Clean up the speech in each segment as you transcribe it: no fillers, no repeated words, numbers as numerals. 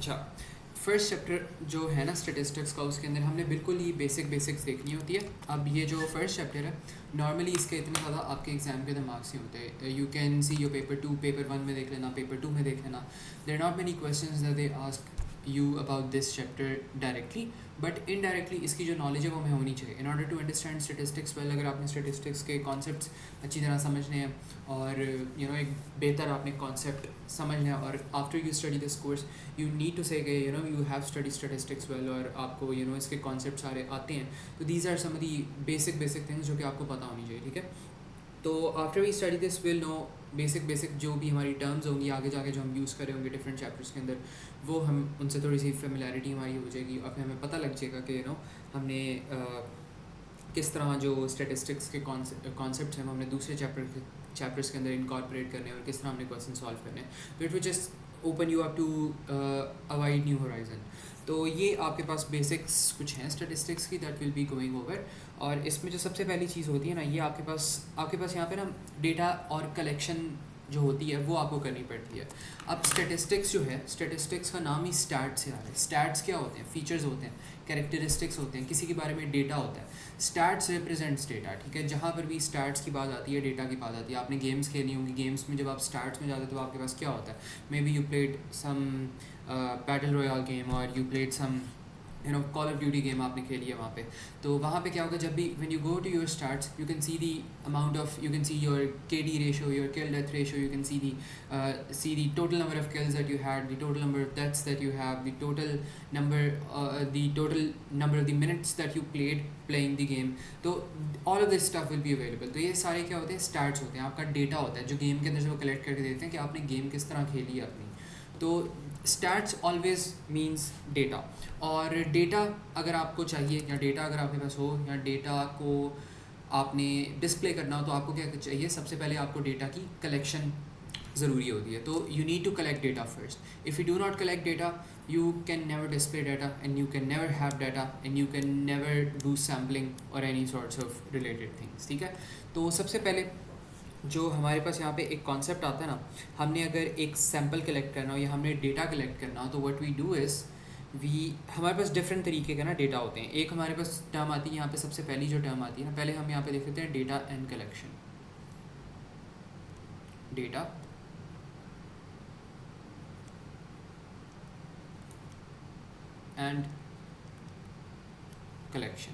अच्छा, first chapter जो है ना स्टेटिस्टिक्स का, उसके अंदर हमने बिल्कुल ही बेसिक्स देखनी होती है। अब ये जो फर्स्ट चैप्टर है, नॉर्मली इसके इतने ज़्यादा आपके एग्जाम के मार्क्स नहीं होते। You can see your paper 2, paper 1 में देख लेना, पेपर 2 में देख लेना। There are not many questions that they ask you about this chapter directly, but indirectly इसकी जो नॉलेज है वो हमें होनी चाहिए in order to understand statistics well. अगर आपने स्टेटिस्टिक्स के कॉन्सेप्ट्स अच्छी तरह समझने हैं और एक बेहतर आपने कॉन्सेप्ट समझना है, और after you study this course you need to say you have study statistics well, और आपको इसके कॉन्सेप्ट सारे आते हैं, तो these are some of the basic things जो कि आपको पता होनी चाहिए। ठीक है, तो after we study this will know basic जो भी हमारी टर्म्स होंगी आगे जाके जो हम यूज़ कर रहे होंगे डिफरेंट चैप्टर्स के अंदर, वो हम उनसे थोड़ी सी फेमिलैरिटी हमारी हो जाएगी, और फिर हमें पता लग जाएगा कि हमने किस तरह जो स्टेटिस्टिक्स के कॉन्सेप्ट्स हैं वो हमने दूसरे चैप्टर्स के अंदर इनकॉर्पोरेट करने हैं, और किस तरह हमने क्वेश्चन सॉल्व करने हैं। तो it will just open you up to a wide new horizon. तो ये आपके पास बेसिक्स कुछ हैं स्टेटिस्टिक्स की that will be going over. और इसमें जो सबसे पहली चीज़ होती है ना, ये आपके पास यहाँ पे ना डेटा और कलेक्शन जो होती है वो आपको करनी पड़ती है। अब स्टेटिस्टिक्स जो है, स्टेटिस्टिक्स का नाम ही स्टैट से आ रहा है। स्टैट्स क्या होते हैं? फीचर्स होते हैं, कैरेक्टरिस्टिक्स होते हैं, किसी के बारे में डेटा होता है। Stats represents data. ठीक है, जहाँ पर भी स्टैट्स की बात आती है, डेटा की बात आती है। आपने गेम्स खेली होंगी, गेम्स में जब आप स्टैट्स में जाते हो तो आपके पास क्या होता है? May be you played some battle royale game, और you played some Call of Duty game आपने खेली है वहाँ पे। तो वहाँ पे क्या होगा, जब भी when you go to your stats you can see the amount of, you can see your KD ratio, your kill death ratio, you can see the total number of kills that you had, the total number of deaths that you have, the total number of the minutes that you playing the game. तो all of this stuff will be available. तो ये सारे क्या होते हैं? Starts होते हैं, आपका डेटा होता है जो गेम के अंदर से वो कलेक्ट करके देते हैं कि आपने गेम किस तरह खेली है अपनी। तो स्टैट्स ऑलवेज मीन्स डेटा। और डेटा अगर आपको चाहिए, या डेटा अगर आपके पास हो, या डेटा को आपने डिस्प्ले करना हो, तो आपको क्या चाहिए? सबसे पहले आपको डेटा की कलेक्शन ज़रूरी होती है। तो you need to collect data first. If you do not collect data you can never display data, and you can never have data, and you can never do sampling और any sorts of related things. ठीक है, तो सबसे पहले जो हमारे पास यहाँ पे एक कॉन्सेप्ट आता है ना, हमने अगर एक सैम्पल कलेक्ट करना हो या हमने डेटा कलेक्ट करना हो, तो व्हाट वी डू इज़ हमारे पास डिफरेंट तरीके का ना डेटा होते हैं। एक हमारे पास टर्म आती है यहाँ पे, सबसे पहली जो टर्म आती है ना, पहले हम यहाँ पे देख लेते हैं data and collection. Data and collection.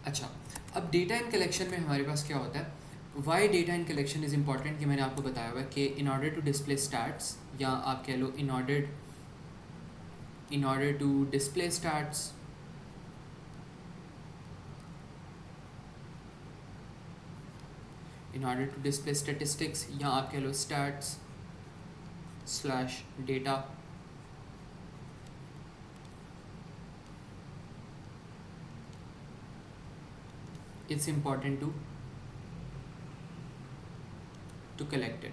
अच्छा, अब डेटा एंड कलेक्शन में हमारे पास क्या होता है? Why data and collection is important, कि मैंने आपको बताया हुआ है कि in order to display stats, या आप कह लो in order to display stats, in order to display statistics, या आप कह लो stats slash data, it's important to collect it.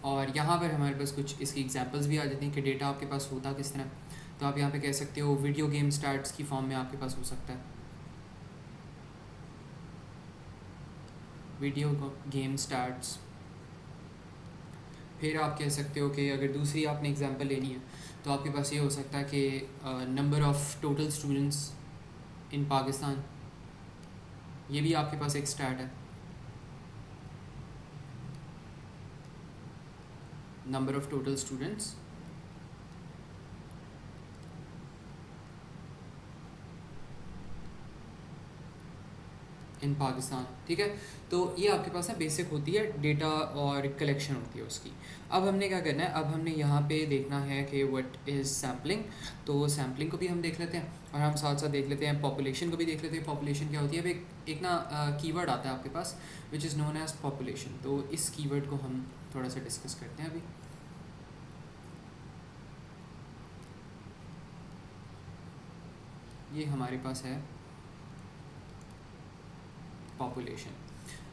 और यहाँ पर हमारे पास कुछ इसकी एग्जांपल्स भी आ जाती हैं कि डेटा आपके पास होता किस तरह। तो आप यहाँ पे कह सकते हो वीडियो गेम स्टार्ट्स की फॉर्म में आपके पास हो सकता है, वीडियो गेम स्टार्ट्स। फिर आप कह सकते हो कि अगर दूसरी आपने एग्जांपल लेनी है तो आपके पास ये हो सकता है कि number of total students in Pakistan, ये भी आपके पास एक स्टैट है। Number of total students in Pakistan. ठीक है, तो ये आपके पास ना बेसिक होती है डेटा और कलेक्शन होती है उसकी। अब हमने क्या करना है? अब हमने यहाँ पे देखना है कि व्हाट इज़ सैम्पलिंग। तो सैम्पलिंग को भी हम देख लेते हैं, और हम साथ साथ देख लेते हैं पॉपुलेशन को भी देख लेते हैं। पॉपुलेशन क्या होती है? अब एक ना कीवर्ड आता है आपके पास which is known as population. तो इस कीवर्ड को हम थोड़ा सा डिस्कस करते हैं अभी। ये हमारे पास है पॉपुलेशन।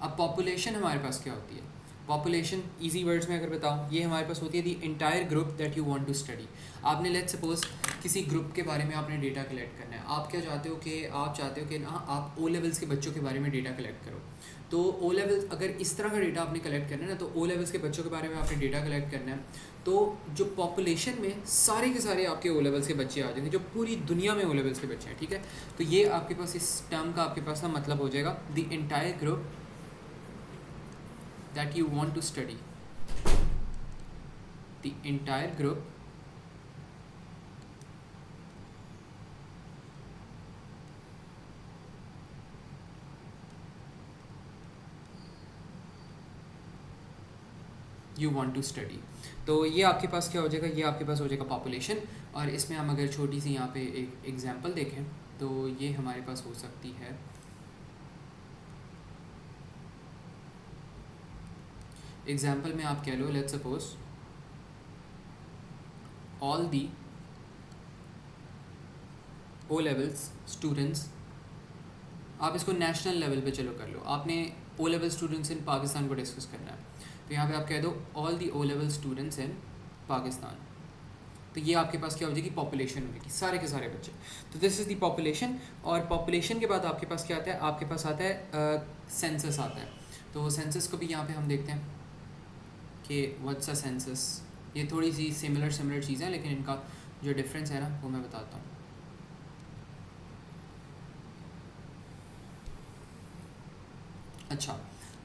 अब पॉपुलेशन हमारे पास क्या होती है? पॉपुलेशन इजी वर्ड्स में अगर बताऊँ, ये हमारे पास होती है the entire group that you want to study. आपने लेट्स सपोज किसी ग्रुप के बारे में आपने डेटा कलेक्ट करना है। आप क्या चाहते हो कि आप चाहते हो कि ना आप ओ लेवल्स के बच्चों के बारे में डेटा कलेक्ट करो। तो ओ लेवल्स अगर इस तरह का डेटा आपने कलेक्ट करना है ना, तो ओ लेवल्स के बच्चों के बारे में आपने डेटा कलेक्ट करना है, तो जो पॉपुलेशन में सारे के सारे आपके ओ लेवल्स के बच्चे आ जाएंगे, जो पूरी दुनिया में ओ लेवल्स के बच्चे हैं, ठीक है। तो ये आपके पास इस टर्म का आपके पास ना मतलब हो जाएगा the entire group that you want to study, the entire group you want to study। तो ये आपके पास क्या हो जाएगा, ये आपके पास हो जाएगा पॉपुलेशन। और इसमें हम अगर छोटी सी यहाँ पे एक एग्जांपल देखें तो ये हमारे पास हो सकती है, एग्जाम्पल में आप कह लो let's suppose all the O levels students. आप इसको नेशनल लेवल पे चलो कर लो, आपने O level students in Pakistan को डिस्कस करना है, तो यहाँ पे आप कह दो all the O level students in Pakistan. तो ये आपके पास क्या हो जाएगी, पॉपुलेशन हो जाएगी, सारे के सारे बच्चे। तो दिस इज़ दी पॉपुलेशन। और पॉपुलेशन के बाद आपके पास क्या आता है, आपके पास आता है सेंसस आता है। तो सेंसस को भी यहाँ पे हम देखते हैं कि व्हाट्स अ सेंसस। ये थोड़ी सी सिमिलर चीज़ें हैं, लेकिन इनका जो डिफरेंस है ना वो मैं बताता हूँ। अच्छा,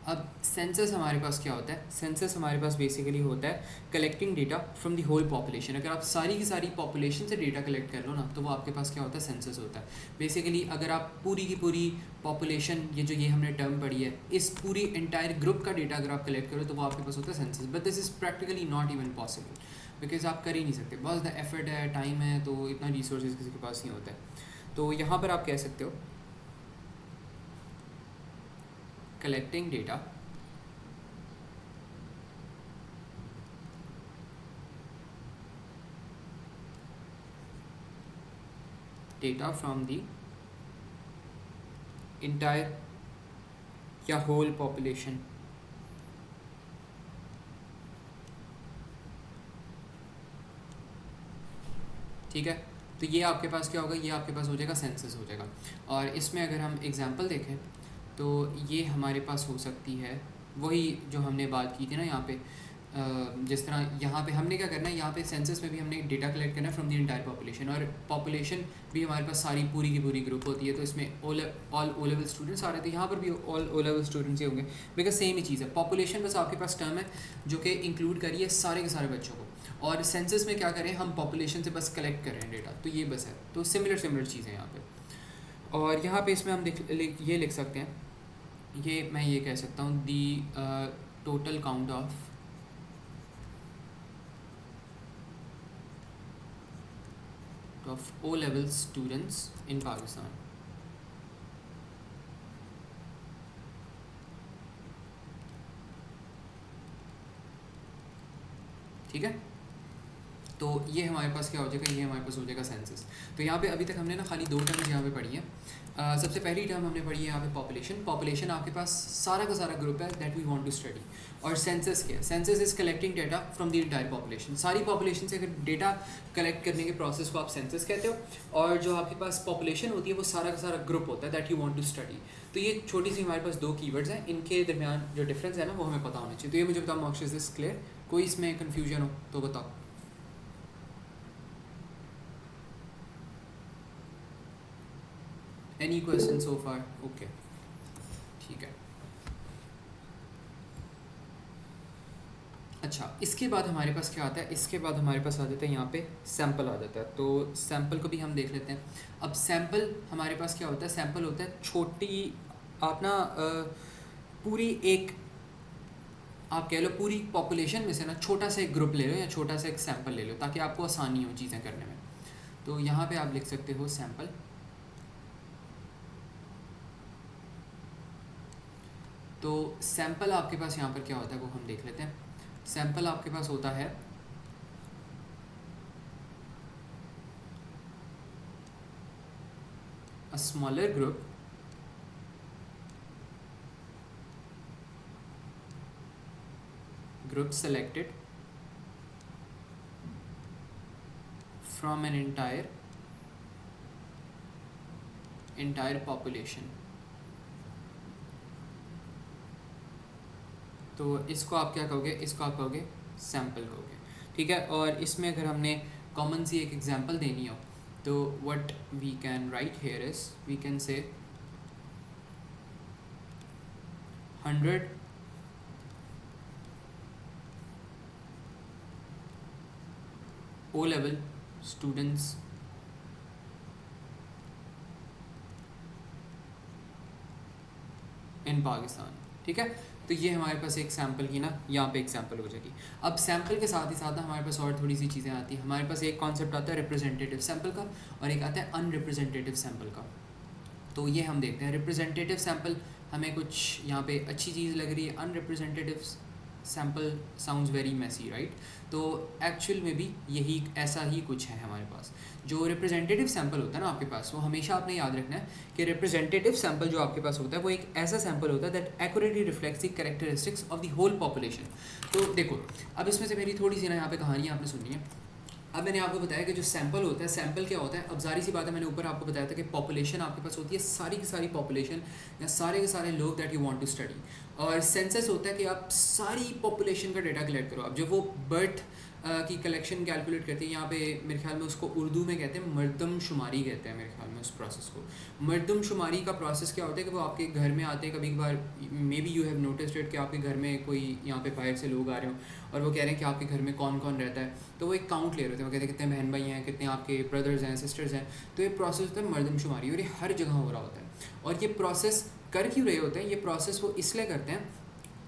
अब सेंसस हमारे पास क्या होता है, सेंसस हमारे पास बेसिकली होता है collecting data from the whole population. अगर आप सारी की सारी पॉपुलेशन से डेटा कलेक्ट कर लो ना, तो वो आपके पास क्या होता है, सेंसस होता है। बेसिकली अगर आप पूरी की पूरी पॉपुलेशन, ये हमने टर्म पढ़ी है, इस पूरी एंटायर ग्रुप का डेटा अगर आप कलेक्ट करो तो वो आपके पास होता है census. But this is practically not even possible, because आप कर ही नहीं सकते, बहुत ज़्यादा एफर्ट है, टाइम है, तो इतना रिसोर्सेज किसी के पास नहीं होता है। तो यहाँ पर आप कह सकते हो collecting data from the entire या whole population। ठीक है, तो ये आपके पास क्या होगा, ये आपके पास हो जाएगा सेंसस हो जाएगा। और इसमें अगर हम एग्जांपल देखें तो ये हमारे पास हो सकती है वही जो हमने बात की थी ना यहाँ पे, जिस तरह यहाँ पे हमने क्या करना है, यहाँ पे सेंसस में भी हमने डेटा कलेक्ट करना है फ्रॉम द इंटायर पॉपुलेशन। और पॉपुलेशन भी हमारे पास सारी पूरी की पूरी ग्रुप होती है, तो इसमें ऑल ओ लेवल स्टूडेंट्स आ रहे थे, यहाँ पर भी ऑल ओ लेवल स्टूडेंट्स ही होंगे, बिकॉज सेम ही चीज़ है। पॉपुलेशन बस आपके पास टर्म है जो कि इंक्लूड करिए सारे के सारे बच्चों को, और सेंसस में क्या करें, हम पॉपुलेशन से बस कलेक्ट कर रहे हैं डेटा, तो ये बस है। तो सिमिलर चीज़ें यहाँ पर। और यहाँ पे इसमें हम ये लिख सकते हैं, ये मैं ये कह सकता हूँ दी total count of O level students in Pakistan। ठीक है, तो ये हमारे पास क्या हो जाएगा, ये हमारे पास हो जाएगा सेंसस। तो यहाँ पे अभी तक हमने ना खाली दो टर्म्स यहाँ पे पढ़ी है। सबसे पहली टर्म हमने पढ़ी है यहाँ पे पॉपुलेशन। पॉपुलेशन आपके पास सारा का सारा ग्रुप है that we want to study. और सेंसस क्या है, census is collecting data from the entire population. सारी पॉपुलेशन से अगर डेटा कलेक्ट करने के प्रोसेस को आप सेंसस कहते हो। और जो आपके पास पॉपुलेशन होती है वो सारा का सारा ग्रुप होता है that you want to study. तो ये छोटी सी हमारे पास दो कीवर्ड्स हैं, इनके दरमियान जो डिफरेंस है ना वो हमें पता होना चाहिए। तो ये मुझे बताओ मॉक्स, इज दिस क्लियर? कोई इसमें कन्फ्यूजन हो तो बताओ। एनी क्वेश्चन सो फार? ओके, ठीक है। अच्छा, इसके बाद हमारे पास क्या आता है, इसके बाद हमारे पास आ जाता है यहाँ पे सैम्पल आ जाता है। तो सैम्पल को भी हम देख लेते हैं। अब सैम्पल हमारे पास क्या होता है, सैम्पल होता है छोटी, आप ना पूरी एक, आप कह लो पूरी पॉपुलेशन में से ना छोटा सा एक ग्रुप ले लो या छोटा सा एक सैम्पल ले लो, ताकि आपको आसानी हो चीज़ें करने में। तो यहाँ पे आप लिख सकते हो सैम्पल। तो सैम्पल आपके पास यहाँ पर क्या होता है वो हम देख लेते हैं। सैम्पल आपके पास होता है a smaller group group selected from an entire population. तो इसको आप क्या कहोगे, इसको आप कहोगे सैम्पल कहोगे, ठीक है। और इसमें अगर हमने कॉमन सी एक एग्जांपल देनी हो तो what we can write here is we can say 100 O level students इन पाकिस्तान, ठीक है। तो ये हमारे पास एक सैम्पल की ना यहाँ पे एग्जाम्पल हो जाएगी। अब सैम्पल के साथ ही साथ हमारे पास और थोड़ी सी चीज़ें आती हैं। हमारे पास एक कॉन्सेप्ट आता है रिप्रेजेंटेटिव सैम्पल का और एक आता है अनरिप्रेजेंटेटिव सैम्पल का। तो ये हम देखते हैं। रिप्रेजेंटेटिव सैम्पल हमें कुछ यहाँ पे अच्छी चीज़ लग रही है, unrepresentative sample sounds very messy, right. तो एक्चुअल में भी यही ऐसा ही कुछ है हमारे पास। जो रिप्रेजेंटेटिव सैम्पल होता है ना आपके पास, वो हमेशा आपने याद रखना है कि रिप्रेजेंटेटिव सैम्पल जो आपके पास होता है वो एक ऐसा सैम्पल होता है that accurately reflects the characteristics of the whole population. तो देखो अब इसमें से मेरी थोड़ी सी ना यहाँ पे कहानी आपने सुननी है। अब मैंने आपको बताया कि जो सैम्पल होता है, सैम्पल क्या होता है, अब जारी सी बात है, मैंने ऊपर आपको बताया था कि पॉपुलेशन आपके पास होती है सारी की सारी पॉपुलेशन या सारे के सारे लोग that you want to study. और सेंसस होता है कि आप सारी पॉपुलेशन का डेटा कलेक्ट करो। अब जब वो बर्थ की कलेक्शन कैलकुलेट करती है, यहाँ पे मेरे ख्याल में उसको उर्दू में कहते हैं मर्दमशुमारी कहते हैं मेरे ख्याल में उस प्रोसेस को। मर्दमशुमारी का प्रोसेस क्या होता है कि वो आपके घर में आते हैं, कभी कभार मे be you have noticed it कि आपके घर में कोई यहाँ पे बाहर से लोग आ रहे हो और वो कह रहे हैं कि आपके घर में कौन कौन रहता है। तो वो एक काउंट ले रहे थे, वो कहते हैं कितने बहन भाई हैं, कितने आपके ब्रदर्स हैं, सिस्टर्स हैं। तो ये प्रोसेस होता है मर्दमशुमारी और ये हर जगह हो रहा होता है। और ये प्रोसेस कर क्यों रहे होते हैं, ये प्रोसेस वो इसलिए करते हैं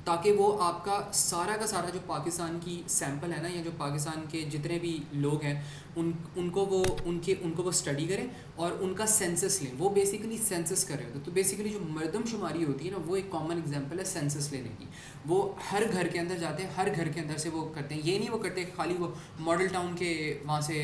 ताकि वो आपका सारा का सारा जो पाकिस्तान की सैंपल है ना, या जो पाकिस्तान के जितने भी लोग हैं उनको वो स्टडी करें और उनका सेंसस लें। वो बेसिकली सेंसस कर रहे होते हैं। तो बेसिकली जो मर्दमशुमारी होती है ना, वो एक कॉमन एग्जांपल है सेंसस लेने की। वो हर घर के अंदर जाते हैं, हर घर के अंदर से वो करते हैं। ये नहीं वो करते खाली वो मॉडल टाउन के वहाँ से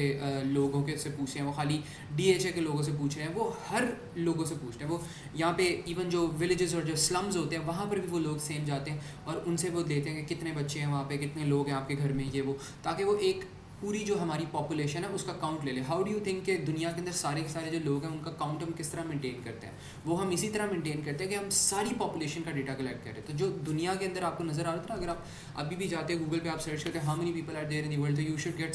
लोगों के से पूछ रहे हैं, वो खाली DHA के लोगों से पूछ रहे हैं, वो हर लोगों से पूछते हैं। वो यहाँ पे इवन जो विलेजेस और जो स्लम्स होते हैं वहाँ पर भी वो लोग सेम जाते हैं और उनसे वो लेते हैं कि कितने बच्चे हैं वहाँ पे, कितने लोग हैं आपके घर में, ये वो, ताकि वो एक पूरी जो हमारी पॉपुलेशन है उसका काउंट ले ले। हाउ डू यू थिंक कि दुनिया के अंदर सारे के सारे जो लोग हैं उनका काउंट हम किस तरह मेंटेन करते हैं? वो हम इसी तरह मेंटेन करते हैं कि हम सारी पॉपुलेशन का डेटा कलेक्ट करें। तो जो दुनिया के अंदर आपको नज़र आ रहा था, अगर आप अभी भी जाते हैं गूगल पे, आप सर्च करते हैं how many people are there in the world, तो you should get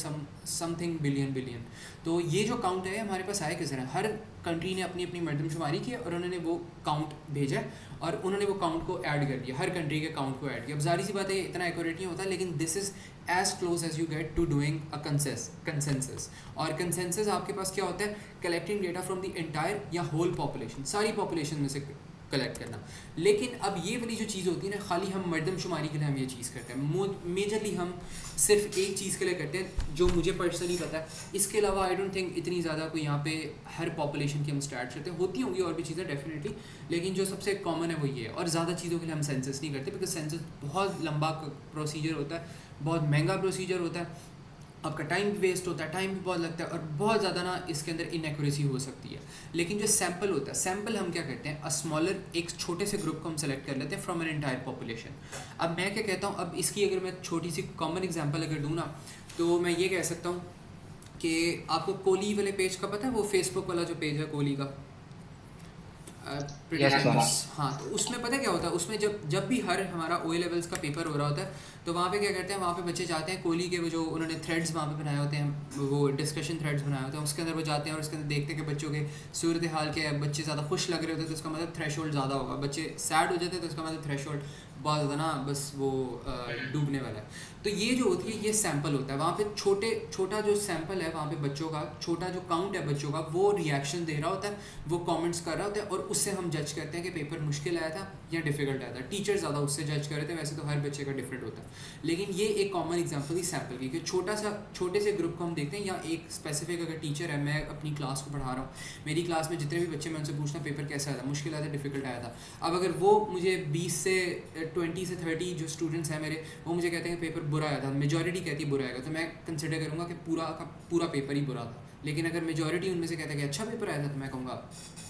something billion. तो ये जो काउंट है हमारे पास आया किस तरह, हर कंट्री ने अपनी अपनी मर्दमशुमारी की और उन्होंने वो काउंट भेजा और उन्होंने वो काउंट को ऐड कर दिया, हर कंट्री के काउंट को ऐड किया। अब जारी सी बात है इतना एक्यूरेट नहीं होता, लेकिन this is as close as you get to doing a consensus. और कंसेंसस आपके पास क्या होता है, collecting data from the entire या होल पॉपुलेशन, सारी पॉपुलेशन में से कलेक्ट करना। लेकिन अब ये वाली जो चीज़ होती है ना, खाली हम मर्दमशुमारी के लिए हम ये चीज़ करते हैं, मेजरली हम सिर्फ एक चीज़ के लिए करते हैं जो मुझे पर्सनली पता है। इसके अलावा आई डोंट थिंक इतनी ज़्यादा कोई यहाँ पे हर पॉपुलेशन की हम स्टार्ट करते हैं, होती होंगी और भी चीज़ें डेफिनेटली, लेकिन जो सबसे कॉमन है वो ये है। और ज़्यादा चीज़ों के लिए हम सेंसस नहीं करते, बिकॉज सेंसस बहुत लंबा प्रोसीजर होता है, बहुत महंगा प्रोसीजर होता है, आपका टाइम वेस्ट होता है, टाइम भी बहुत लगता है और बहुत ज़्यादा ना इसके अंदर इनएक्यूरेसी हो सकती है। लेकिन जो सैंपल होता है, सैंपल हम क्या करते हैं, अ स्मॉलर, एक छोटे से ग्रुप को हम सेलेक्ट कर लेते हैं फ्रॉम एन एंटायर पॉपुलेशन। अब मैं क्या कहता हूँ, अब इसकी अगर मैं छोटी सी कॉमन एग्जांपल अगर दूँ ना, तो मैं ये कह सकता हूँ कि आपको कोहली वाले पेज का पता है, वो फेसबुक वाला जो पेज है कोहली का, हाँ, तो उसमें पता है क्या होता है, उसमें जब भी हर हमारा OA लेवल्स का पेपर हो रहा होता है, तो वहाँ पे क्या करते हैं, वहाँ पे बच्चे जाते हैं, कोहली के वो जो उन्होंने थ्रेड्स वहाँ पे बनाए होते हैं, वो डिस्कशन थ्रेड्स बनाए होते हैं, उसके अंदर वो जाते हैं और उसके अंदर देखते हैं कि बच्चों के सूरत हाल के, बच्चे ज़्यादा खुश लग रहे होते हैं तो उसका मतलब थ्रेशोल्ड ज़्यादा होगा, बच्चे सैड हो जाते हैं तो उसका मतलब थ्रेशोल्ड बहुत ज़्यादा ना बस वो डूबने वाला है। तो ये जो होती है ये सैंपल होता है, वहाँ पे छोटा जो सैंपल है, वहाँ पे बच्चों का छोटा जो काउंट है बच्चों का, वो रिएक्शन दे रहा होता है, वो कमेंट्स कर रहा होता है और उससे हम जज करते हैं कि पेपर मुश्किल आया था या डिफिकल्ट आया था। टीचर ज़्यादा उससे जज कर रहे थे, वैसे तो हर बच्चे का डिफरेंट होता है, लेकिन ये एक कॉमन एग्जांपल थी सैंपल की कि छोटे से ग्रुप को हम देखते हैं, या एक स्पेसिफिक अगर टीचर है, मैं अपनी क्लास को पढ़ा रहा हूँ, मेरी क्लास में जितने भी बच्चे, मैं उनसे पूछता पेपर कैसा आया था, मुश्किल आया था, डिफिकल्ट आया था। अब अगर वो मुझे 20 से 20 से 30 जो स्टूडेंट्स हैं मेरे, वो मुझे कहते हैं पेपर बुरा आया था, मेजॉरिटी कहती है बुरा आएगा, तो मैं कंसिडर करूँगा कि पूरा का पूरा पेपर ही बुरा था। लेकिन अगर मेजॉरिटी उनमें से कहता है कि अच्छा पेपर आया था, तो मैं कहूँगा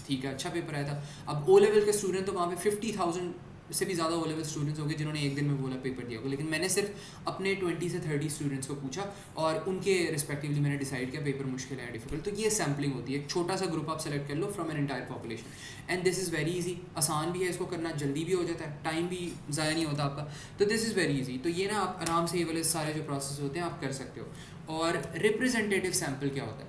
ठीक है अच्छा पेपर आया था। अब O लेवल के स्टूडेंट तो वहाँ पे 50,000 से भी ज़्यादा ओ लेवल स्टूडेंट्स होंगे जिन्होंने एक दिन में बोला पेपर दिया होगा, लेकिन मैंने सिर्फ अपने 20 से 30 स्टूडेंट्स को पूछा और उनके रिस्पेक्टिवली मैंने डिसाइड किया पेपर मुश्किल है डिफिकल्ट। तो ये सैम्पलिंग होती है, एक छोटा सा ग्रुप आप सेलेक्ट कर लो from an entire population and this is very easy, आसान भी है इसको करना, जल्दी भी हो जाता है, टाइम भी ज़ाया नहीं होता आपका, तो दिस इज़ वेरी ईजी। तो ये ना आप आराम से ये वाले सारे जो प्रोसेस होते हैं आप कर सकते हो। और रिप्रेजेंटेटिव सैम्पल क्या होता है?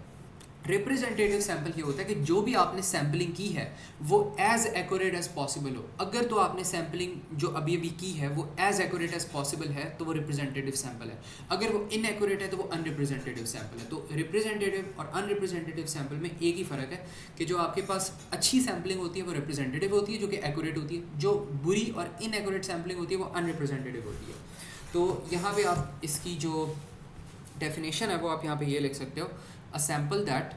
रिप्रेजेंटेटिव सैम्पल ये होता है कि जो भी आपने सैम्पलिंग की है वो एज एक्यूरेट एज पॉसिबल हो। अगर तो आपने सैम्पलिंग जो अभी अभी की है वो एज एक्यूरेट एज पॉसिबल है तो वो रिप्रेजेंटेटिव सैम्पल है, अगर वो इनएक्यूरेट है तो वो अनरिप्रेजेंटेटिव सैम्पल है। तो रिप्रेजेंटेटिव और अनरिप्रेजेंटेटिव सैम्पल में एक ही फ़र्क है कि जो आपके पास अच्छी सैम्पलिंग होती है वो रिप्रेजेंटेटिव होती है जो कि एक्यूरेट होती है, जो बुरी और इनएक्यूरेट सैम्पलिंग होती है वो अनरिप्रेजेंटेटिव होती है। तो यहाँ पे आप इसकी जो डेफिनेशन है वो आप यहाँ पे ये लिख सकते हो, a sample that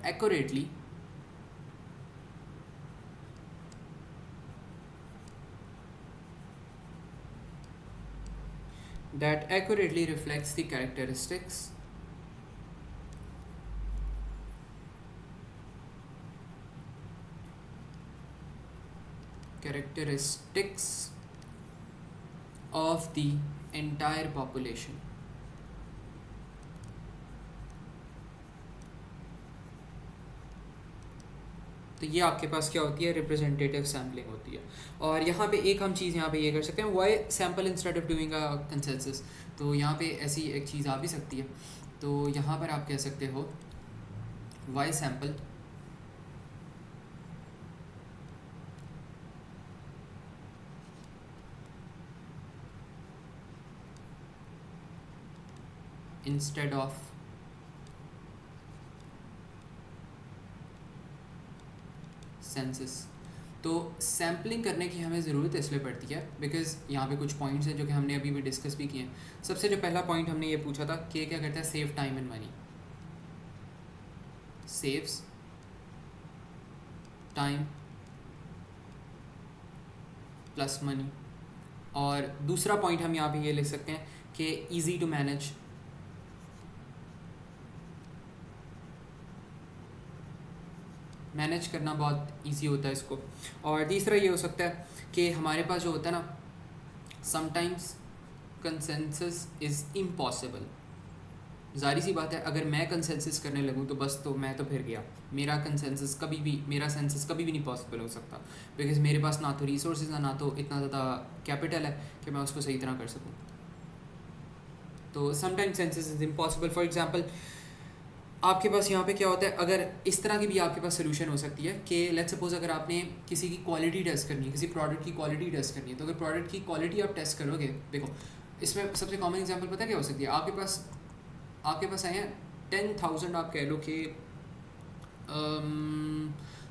accurately reflects the characteristics of the entire population। तो ये आपके पास क्या होती है? रिप्रेजेंटेटिव सैम्पलिंग होती है। और यहाँ पे एक हम चीज़ यहाँ पे ये कर सकते हैं, why sample instead of doing a consensus. तो यहाँ पे ऐसी एक चीज़ आ भी सकती है, तो यहाँ पर आप कह सकते हो why sample instead of census. तो सैम्पलिंग करने की हमें ज़रूरत इसलिए पड़ती है बिकॉज यहाँ पे कुछ पॉइंट्स हैं जो कि हमने अभी भी डिस्कस भी किए हैं। सबसे जो पहला पॉइंट हमने ये पूछा था कि क्या करता है? Save time and money, saves time plus money. और दूसरा पॉइंट हम यहाँ पे ये लिख सकते हैं कि ईजी टू मैनेज, मैनेज करना बहुत इजी होता है इसको। और तीसरा ये हो सकता है कि हमारे पास जो होता है ना, समटाइम्स कंसेंसस इज़ इम्पॉसिबल। ज़ाहिर सी बात है अगर मैं कंसेंसस करने लगूँ तो बस तो मैं तो फिर गया, मेरा कंसेंसस कभी भी, मेरा सेंसस कभी भी नहीं पॉसिबल हो सकता बिकॉज मेरे पास ना तो रिसोर्सेज है ना तो इतना ज़्यादा कैपिटल है कि मैं उसको सही तरह कर सकूँ। तो sometimes census is impossible. For example आपके पास यहाँ पे क्या होता है, अगर इस तरह की भी आपके पास सोल्यूशन हो सकती है कि लेट्स सपोज अगर आपने किसी की क्वालिटी टेस्ट करनी है, किसी प्रोडक्ट की क्वालिटी टेस्ट करनी है, तो अगर प्रोडक्ट की क्वालिटी आप टेस्ट करोगे, देखो इसमें सबसे कॉमन एग्जांपल पता है क्या हो सकती है? आपके पास आए हैं 10,000, आप कह लो कि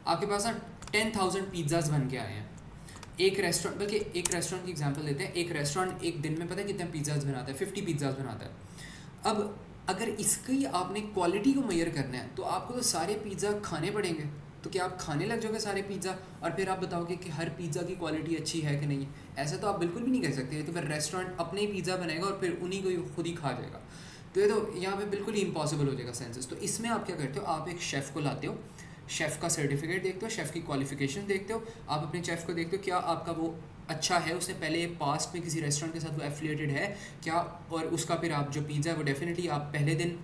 आपके पास ना 10,000 पिज़्ज़ाज बन के आए हैं एक रेस्टोरेंट, बल्कि एक रेस्टोरेंट की एग्जांपल लेते हैं। एक रेस्टोरेंट एक दिन में पता है कितने पिज़्ज़ाज बनाता है? 50 पिज़्ज़ाज बनाता है। अब अगर इसकी आपने क्वालिटी को मेजर करना है तो आपको तो सारे पिज़्ज़ा खाने पड़ेंगे, तो क्या आप खाने लग जाओगे सारे पिज़्ज़ा और फिर आप बताओगे कि हर पिज़्ज़ा की क्वालिटी अच्छी है कि नहीं? ऐसा तो आप बिल्कुल भी नहीं कर सकते। तो फिर रेस्टोरेंट अपने ही पिज़्ज़ा बनाएगा और फिर उन्हीं को खुद ही खा जाएगा। तो ये तो यहाँ पे बिल्कुल ही इम्पॉसिबल हो जाएगा सेंसस। तो इसमें आप क्या करते हो, आप एक शेफ़ को लाते हो, शेफ़ का सर्टिफिकेट देखते हो, शेफ़ की क्वालिफिकेशन देखते हो, आप अपने शेफ़ को देखते हो क्या आपका वो अच्छा है, उसने पहले पास्ट में किसी रेस्टोरेंट के साथ वो एफिलिएटेड है क्या, और उसका फिर आप जो पिज़्ज़ा है वो डेफिनेटली आप पहले दिन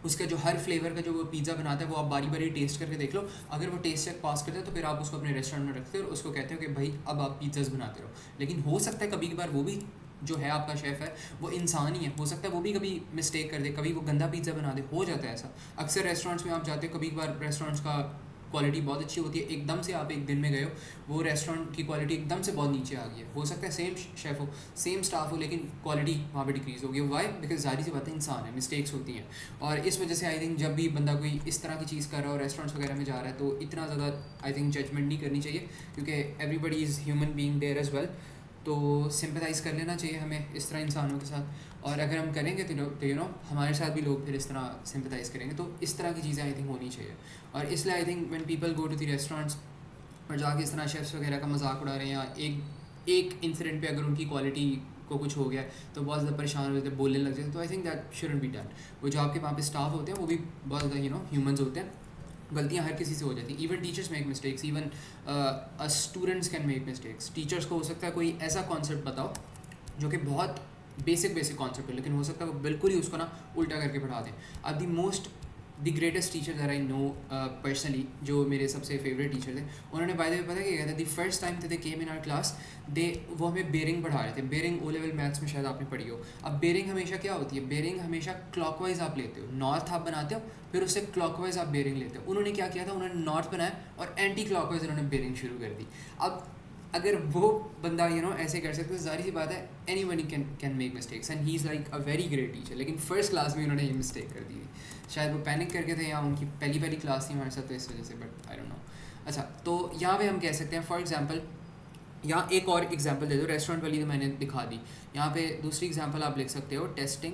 उसका जो हर फ्लेवर का जो वो पिज़्ज़ा बनाता है वो आप बारी बारी टेस्ट करके देख लो। अगर वो टेस्ट चेक पास करते हो तो फिर आप उसको अपने रेस्टोरेंट में रखते हो और उसको कहते हो कि भाई अब आप पिज़्ज़ास बनाते रहो। लेकिन हो सकता है कभी कभार वो भी जो है आपका शेफ़ है वो इंसान ही है, हो सकता है वो भी कभी मिस्टेक कर दे, कभी वो गंदा पिज़्ज़ा बना दे, हो जाता है ऐसा। अक्सर रेस्टोरेंट्स में आप जाते हो, कभी कभार रेस्टोरेंट्स का क्वालिटी बहुत अच्छी होती है, एकदम से आप एक दिन में गए हो वो रेस्टोरेंट की क्वालिटी एकदम से बहुत नीचे आ गई है। हो सकता है सेम शेफ़ हो, सेम स्टाफ हो, लेकिन क्वालिटी वहाँ पे डिक्रीज़ होगी। वाई? बिकॉज जाहिर सी बात है इंसान है, मिस्टेक्स होती हैं। और इस वजह से आई थिंक जब भी बंदा कोई इस तरह की चीज़ कर रहा हो रेस्टोरेंट्स वगैरह में जा रहा है तो इतना ज़्यादा आई थिंक जजमेंट नहीं करनी चाहिए, क्योंकि everybody is human being there as well. तो सिंपैथाइज़ कर लेना चाहिए हमें इस तरह इंसानों के साथ, और अगर हम करेंगे तो यू नो हमारे साथ भी लोग फिर इस तरह सिंपैथाइज़ करेंगे। तो इस तरह की चीज़ें आई थिंक होनी चाहिए। और इसलिए I think when people go to the restaurants और जाके इस तरह शेफ्स वगैरह का मजाक उड़ा रहे हैं, या एक इंसिडेंट पे अगर उनकी क्वालिटी को कुछ हो गया तो बहुत ज़्यादा परेशान हो जाते हैं, बोलने लग जाते हैं, तो I think that shouldn't be done. वो जो आपके वहाँ पे स्टाफ होते हैं वो भी बहुत ज़्यादा ह्यूमंस होते हैं, गलतियाँ हर किसी से हो जाती हैं, even teachers make mistakes, even students can make mistakes. Teachers को हो सकता है कोई ऐसा कॉन्सेप्ट बताओ जो कि बहुत बेसिक कॉन्सेप्ट है, लेकिन हो सकता है वो बिल्कुल ही उसको ना उल्टा करके पढ़ा दें। अब the greatest teacher that I know personally, जो मेरे सबसे फेवरेट टीचर थे, उन्होंने बाय द वे पता क्या कहता है, the first time they came in our class, वो हमें बेरिंग पढ़ा रहे थे। बेरिंग ओ लेवल मैथ्स में शायद आपने पढ़ी हो। अब बेरिंग हमेशा क्या होती है, बेरिंग हमेशा क्लॉकवाइज आप लेते हो, नॉर्थ आप बनाते हो, फिर उससे क्लॉकवाइज आप बेरिंग लेते हो। उन्होंने क्या किया था, उन्होंने नॉर्थ बनाया और एंटी क्लॉकवाइज उन्होंने बेरिंग शुरू कर दी। अब अगर वो बंदा ऐसे कर सकते, तो जाहिर सी बात है any one can make mistakes, and he is like a very great teacher. लेकिन फर्स्ट क्लास में उन्होंने ये मिस्टेक कर दी थी, शायद वो पैनिक करके थे या उनकी पहली क्लास थी हमारे साथ, तो इस वजह से, बट आई डोंट नो। अच्छा, तो यहाँ पे हम कह सकते हैं फॉर एग्जांपल, यहाँ एक और एग्जांपल दे दो, रेस्टोरेंट वाली तो मैंने दिखा दी, यहाँ पे दूसरी एग्जांपल आप लिख सकते हो, testing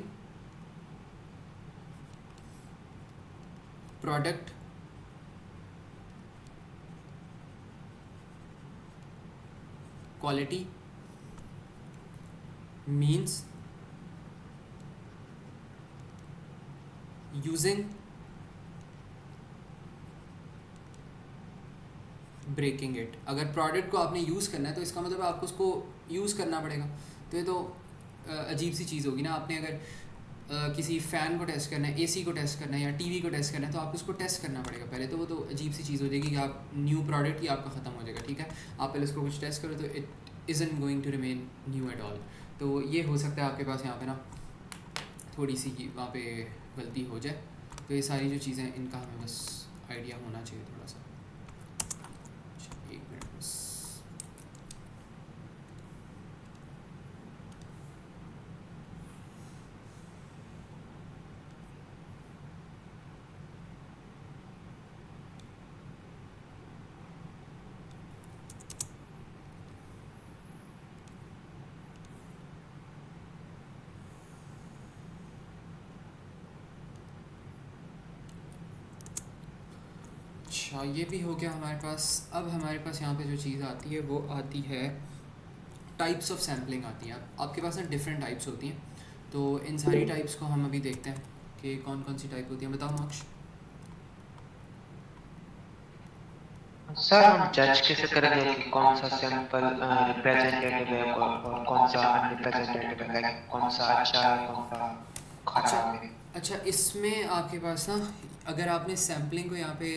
product quality means using breaking it. अगर प्रोडक्ट को आपने यूज़ करना है तो इसका मतलब आपको उसको यूज़ करना पड़ेगा। तो ये तो अजीब सी चीज़ होगी ना। आपने अगर किसी फ़ैन को टेस्ट करना है, एसी को टेस्ट करना है या टीवी को टेस्ट करना है, तो आपको उसको टेस्ट करना पड़ेगा पहले। तो वो तो अजीब सी चीज़ हो जाएगी कि आप न्यू प्रोडक्ट ही आपका ख़त्म हो जाएगा, ठीक है। आप पहले उसको कुछ टेस्ट करो तो it isn't going to remain new at all. तो ये हो सकता है आपके पास यहाँ पे ना थोड़ी सी वहाँ पे गलती हो जाए। तो ये सारी जो चीज़ें, इनका हमें बस आइडिया होना चाहिए थोड़ा सा। एक मिनट बस। अच्छा, ये भी हो गया हमारे पास। अब हमारे पास यहाँ पे जो चीज़ आती है वो आती है टाइप्स ऑफ सैम्पलिंग आती हैं। आपके पास ना डिफरेंट टाइप्स होती हैं, तो इन सारी टाइप्स को हम अभी देखते हैं कि कौन कौन सी टाइप होती हैं। बताओ मोक्ष। सर हम जज कैसे करेंगे कि कौन सा सैंपल रिप्रेजेंटेटिव है और कौन सा अनरिप्रेजेंटेटिव है, लाइक कौन सा अच्छा है कौन सा अच्छा खराब है। अच्छा, इसमें आपके पास ना, अगर आपने सैम्पलिंग को यहाँ पे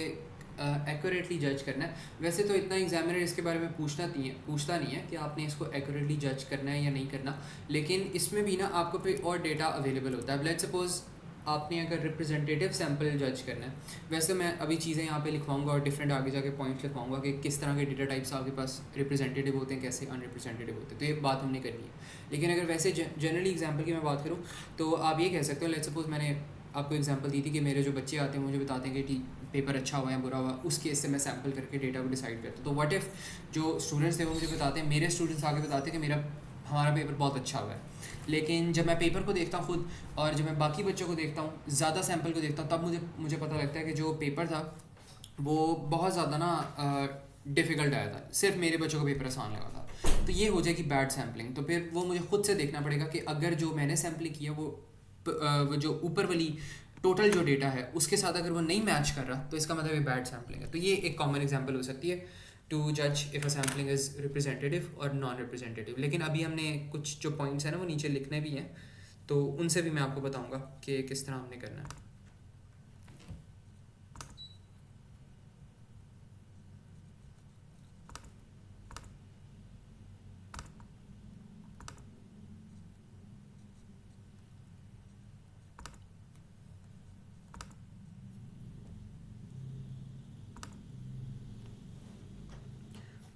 एक्यूरेटली जज करना है, वैसे तो इतना एग्जामिनर इसके बारे में पूछता नहीं है कि आपने इसको एक्यूरेटली जज करना है या नहीं करना। लेकिन इसमें भी ना आपको कोई और डेटा अवेलेबल होता है। लेट्स सपोज आपने अगर रिप्रेजेंटेटिव सैम्पल जज करना है, वैसे मैं अभी चीज़ें यहाँ पे लिखवाऊंगा और डिफरेंट आगे जाके पॉइंट्स लिखवाऊंगा कि किस तरह के डेटा टाइप्स आपके पास रिप्रेजेंटेटिव होते हैं, कैसे अनरिप्रेजेंटेटिव होते हैं, तो ये बात हमने करनी है। लेकिन अगर वैसे जनरली एग्जाम्पल की मैं बात करूँ, तो आप ये कह सकते हो, लेट्स सपोज मैंने आपको एग्जांपल दी थी कि मेरे जो बच्चे आते हैं मुझे बताते हैं कि पेपर अच्छा हुआ या बुरा हुआ, उस केस से मैं सैम्पल करके डेटा को डिसाइड करता हूँ। तो व्हाट इफ़ जो स्टूडेंट्स थे वो मुझे बताते हैं, मेरे स्टूडेंट्स आके बताते हैं कि हमारा पेपर बहुत अच्छा हुआ है। लेकिन जब मैं पेपर को देखता हूँ खुद, और जब मैं बाकी बच्चों को देखता हूँ, ज़्यादा सैम्पल को देखता हूँ, तब मुझे पता लगता है कि जो पेपर था वो बहुत ज़्यादा ना डिफ़िकल्ट आया था, सिर्फ मेरे बच्चों को पेपर आसान लगा था। तो ये हो जाएगी बैड सैम्पलिंग। तो फिर वो मुझे खुद से देखना पड़ेगा कि अगर जो मैंने सैम्पलिंग किया वो जो ऊपर वाली टोटल जो डेटा है उसके साथ अगर वो नहीं मैच कर रहा, तो इसका मतलब ये बैड सैम्पलिंग है। तो ये एक कॉमन एग्जांपल हो सकती है टू जज if a sampling is representative और नॉन रिप्रेजेंटेटिव। लेकिन अभी हमने कुछ जो पॉइंट्स हैं ना वो नीचे लिखने भी हैं, तो उनसे भी मैं आपको बताऊंगा कि किस तरह हमने करना है।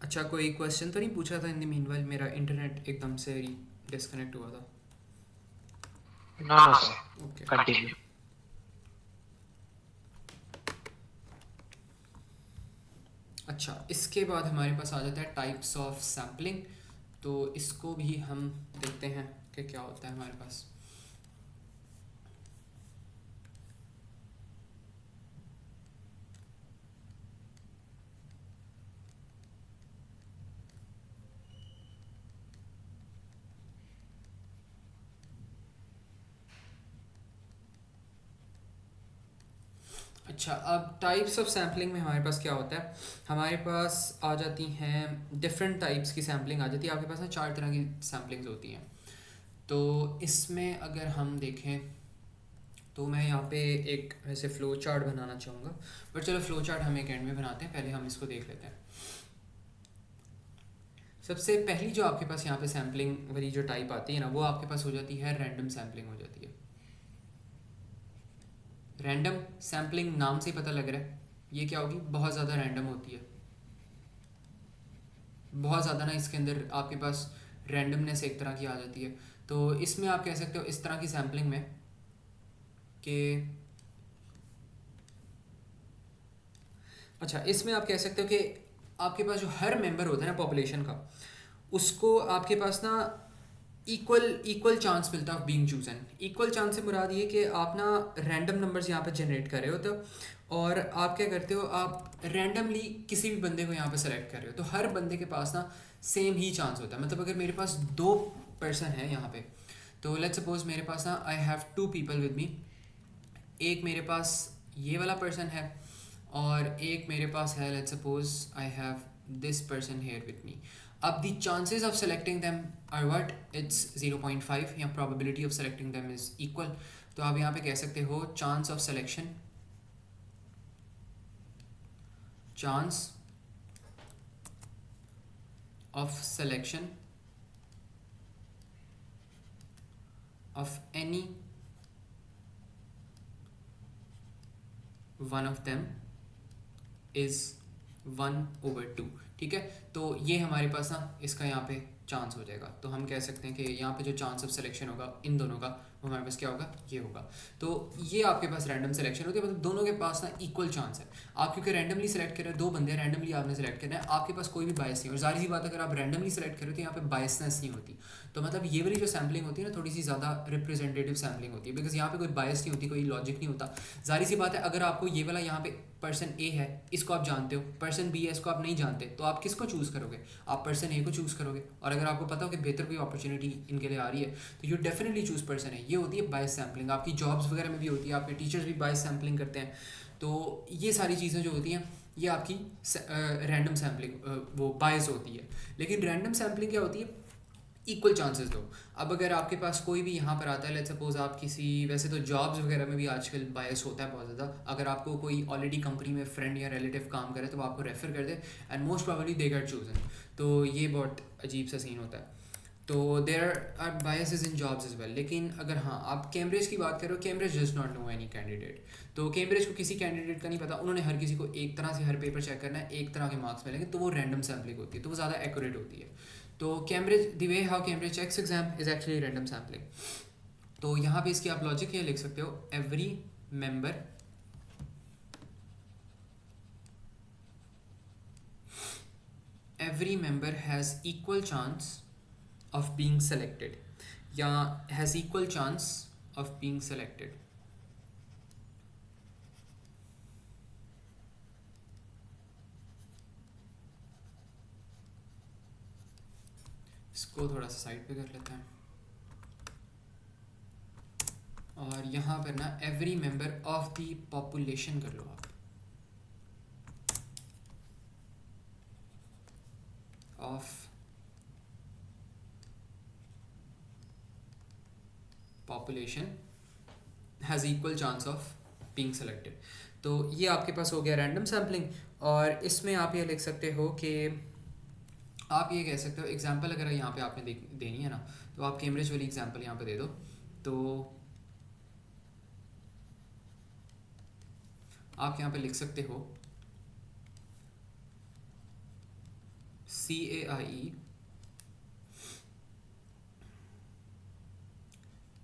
अच्छा, कोई क्वेश्चन तो नहीं पूछा था इन द मीनवाइल? मेरा इंटरनेट एकदम से डिस्कनेक्ट हुआ था। No no sir, okay. Continue. अच्छा, इसके बाद हमारे पास आ जाता है टाइप्स ऑफ सैम्पलिंग। तो इसको भी हम देखते हैं कि क्या होता है हमारे पास। अच्छा, अब टाइप्स ऑफ सैम्पलिंग में हमारे पास क्या होता है, हमारे पास आ जाती हैं डिफरेंट टाइप्स की सैम्पलिंग आ जाती है। आपके पास ना 4 तरह की सैम्पलिंग्स होती हैं। तो इसमें अगर हम देखें तो मैं यहाँ पे एक वैसे फ़्लो चार्ट बनाना चाहूँगा, बट चलो फ़्लो चार्ट हम एक एंड में बनाते हैं, पहले हम इसको देख लेते हैं। सबसे पहली जो आपके पास यहाँ पे सैम्पलिंग वाली जो टाइप आती है ना, वो आपके पास हो जाती है रैंडम सैम्पलिंग हो जाती है। रैंडम सैम्पलिंग नाम से ही पता लग रहा है ये क्या होगी, बहुत ज़्यादा रैंडम होती है। बहुत ज़्यादा ना इसके अंदर आपके पास रैंडमनेस एक तरह की आ जाती है। तो इसमें आप कह सकते हो इस तरह की सैम्पलिंग में कि अच्छा, इसमें आप कह सकते हो कि आपके पास जो हर मेंबर होता है ना पॉपुलेशन का, उसको आपके पास ना इक्वल इक्वल चांस मिलता है of being chosen. Equal chance से मुराद ये कि आप ना रैंडम नंबर्स यहाँ पे जनरेट कर रहे होते हो और आप क्या करते हो, आप रैंडमली किसी भी बंदे को यहाँ पे सेलेक्ट कर रहे हो, तो हर बंदे के पास ना सेम ही चांस होता है। मतलब अगर मेरे पास 2 पर्सन है यहाँ पे, तो लेट्स सपोज मेरे पास ना I have 2 people with me. एक मेरे पास ये वाला पर्सन है और एक मेरे पास है, let's suppose I have this person here with me. अब the chances of selecting them are what, it's 0.5 या probability of selecting them is equal. तो आप यहाँ पे कह सकते हो chance of selection, chance of selection of any one of them is 1/2। ठीक है, तो ये हमारे पास ना इसका यहाँ पे चांस हो जाएगा। तो हम कह सकते हैं कि यहाँ पे जो चांस ऑफ सिलेक्शन होगा इन दोनों का, वो हमारे पास क्या होगा, ये होगा। तो ये आपके पास रैंडम सिलेक्शन होती है, मतलब दोनों के पास ना इक्वल चांस है। आप क्योंकि रैंडमली सेलेक्ट कर रहे हैं, 2 बंदे रैंडमली आपने सेलेक्ट करना है, आपके पास कोई भी बायस नहीं। और जाहिर सी बात अगर आप रैंडमली सेलेक्ट करें तो यहाँ पे बायसनेस नहीं होती। तो मतलब ये वाली जो सैम्पलिंग होती है ना, थोड़ी सी ज़्यादा रिप्रेजेंटेटिव सैम्पलिंग होती है, बिकॉज यहाँ पे कोई बायस नहीं होती, कोई लॉजिक नहीं होता। जाहिर सी बात है अगर आपको ये वाला यहाँ पे पर्सन ए है, इसको आप जानते हो, पर्सन बी है, इसको आप नहीं जानते, तो आप किसको चूज़ करोगे, आप पर्सन ए को चूज़ करोगे। और अगर आपको पता हो कि बेहतर कोई अपॉर्चुनिटी इनके लिए आ रही है, तो यू डेफिनेटली चूज़ पर्सन है। ये होती है बायस सैम्पलिंग। आपकी जॉब्स वगैरह में भी होती है, आपके टीचर्स भी बायस सैम्पलिंग करते हैं। तो ये सारी चीज़ें जो होती हैं ये आपकी रैंडम सैम्पलिंग वो बायस होती है। लेकिन रैंडम सैम्पलिंग क्या होती है, इक्वल चांसेस दो। अब अगर आपके पास कोई भी यहाँ पर आता है, लेट्स सपोज आप किसी, वैसे तो जॉब्स वगैरह में भी आजकल बायस होता है बहुत ज़्यादा। अगर आपको कोई ऑलरेडी कंपनी में फ्रेंड या रिलेटिव काम करे तो वो आपको रेफर कर दे and most probably they get chosen, तो ये बहुत अजीब सा सीन होता है। तो there are biases in jobs is well. लेकिन अगर हाँ आप कैम्ब्रिज की बात करो, Cambridge does not know any candidate. तो कैम्ब्रिज को किसी कैंडिडेट का नहीं पता, उन्होंने हर किसी को एक तरह से हर पेपर चेक करना है, एक तरह के मार्क्स मिलेंगे, तो वो रैंडम सैम्पलिंग होती है, तो वो ज़्यादा एक्यूरेट होती है। तो Cambridge, the way how Cambridge checks exam is actually random sampling. तो यहाँ पे इसकी आप लॉजिक ये लिख सकते हो, every member has equal chance of being selected या has equal chance of being selected। इसको थोड़ा सा साइड पे कर लेते हैं और यहाँ पर ना every member of the population कर लो आप, of population has equal chance of being selected. तो ये आपके पास हो गया रैंडम सैम्पलिंग। और इसमें आप ये लिख सकते हो कि आप ये कह सकते हो, एग्जांपल अगर यहाँ पे आपने देनी है ना, तो आप कैम्ब्रिज वाली एग्जांपल यहाँ पे दे दो। तो आप यहाँ पे लिख सकते हो CAIE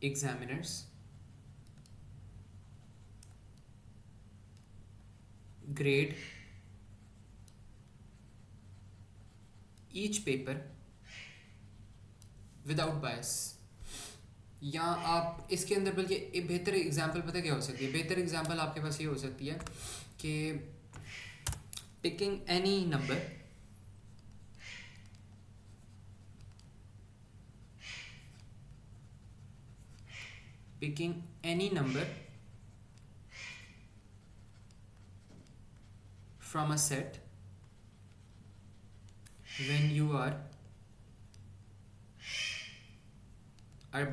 examiners grade each paper without bias। या आप इसके अंदर बल्कि एक बेहतर एग्जांपल पता क्या हो सकती है, बेहतर एग्जांपल आपके पास ये हो सकती है कि picking any number, picking any number from a set when you are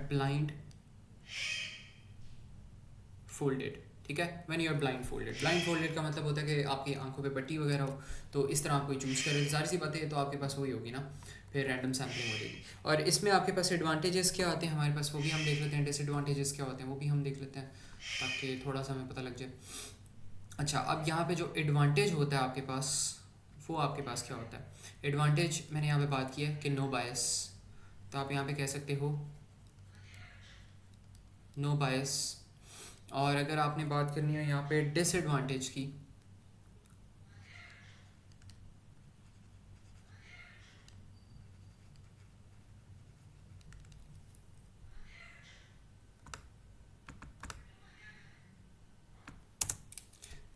blind folded, ठीक है। When you are blind folded का मतलब होता है कि आपकी आंखों पे पट्टी वगैरह हो, तो इस तरह आप कोई चूज़ करें, जाहिर सी बात है तो आपके पास वही होगी ना, फिर रैंडम सैम्पलिंग हो जाएगी। और इसमें आपके पास एडवांटेजेस क्या आते हैं हमारे पास, वो भी हम देख लेते हैं, डिसएडवांटेजेस क्या होते हैं वो भी हम देख लेते हैं, ताकि थोड़ा सा हमें पता लग जाए। अच्छा, अब यहाँ पे जो एडवांटेज होता है आपके पास, वो आपके पास क्या होता है। एडवांटेज मैंने यहाँ पे बात की है कि नो बायस, तो आप यहाँ पे कह सकते हो नो बायस। और अगर आपने बात करनी है यहाँ पे डिसएडवांटेज की,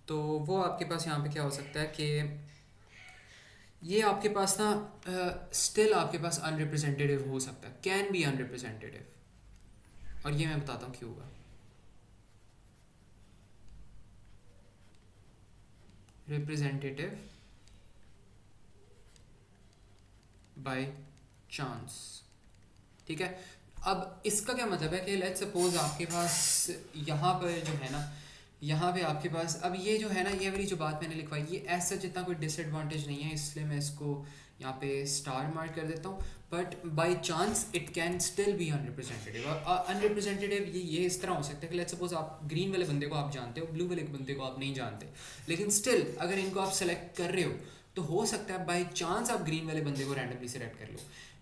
तो वो आपके पास यहाँ पे क्या हो सकता है कि ये आपके पास ना स्टिल आपके पास अनरिप्रेजेंटेटिव हो सकता है, कैन बी अनरिप्रेजेंटेटिव, और ये मैं बताता हूँ क्यों होगा। रिप्रेजेंटेटिव बाय चांस, ठीक है। अब इसका क्या मतलब है कि लेट्स सपोज आपके पास यहाँ पर जो है ना, यहाँ पे आपके पास अब ये जो है ना, ये वाली जो बात मैंने लिखवाई, ये ऐसा जितना कोई डिसएडवांटेज नहीं है, इसलिए मैं इसको यहाँ पे स्टार मार्क कर देता हूँ। But by chance it can still be unrepresentative, और अनरिप्रेजेंटेटिव ये इस तरह हो सकता है कि लेट्स सपोज आप ग्रीन वाले बंदे को आप जानते हो, ब्लू वाले बंदे को आप नहीं जानते, लेकिन स्टिल अगर इनको आप सेलेक्ट कर रहे हो तो हो सकता है बाय चांस आप ग्रीन वाले बंदे को रैंडमली सेलेक्ट कर लो।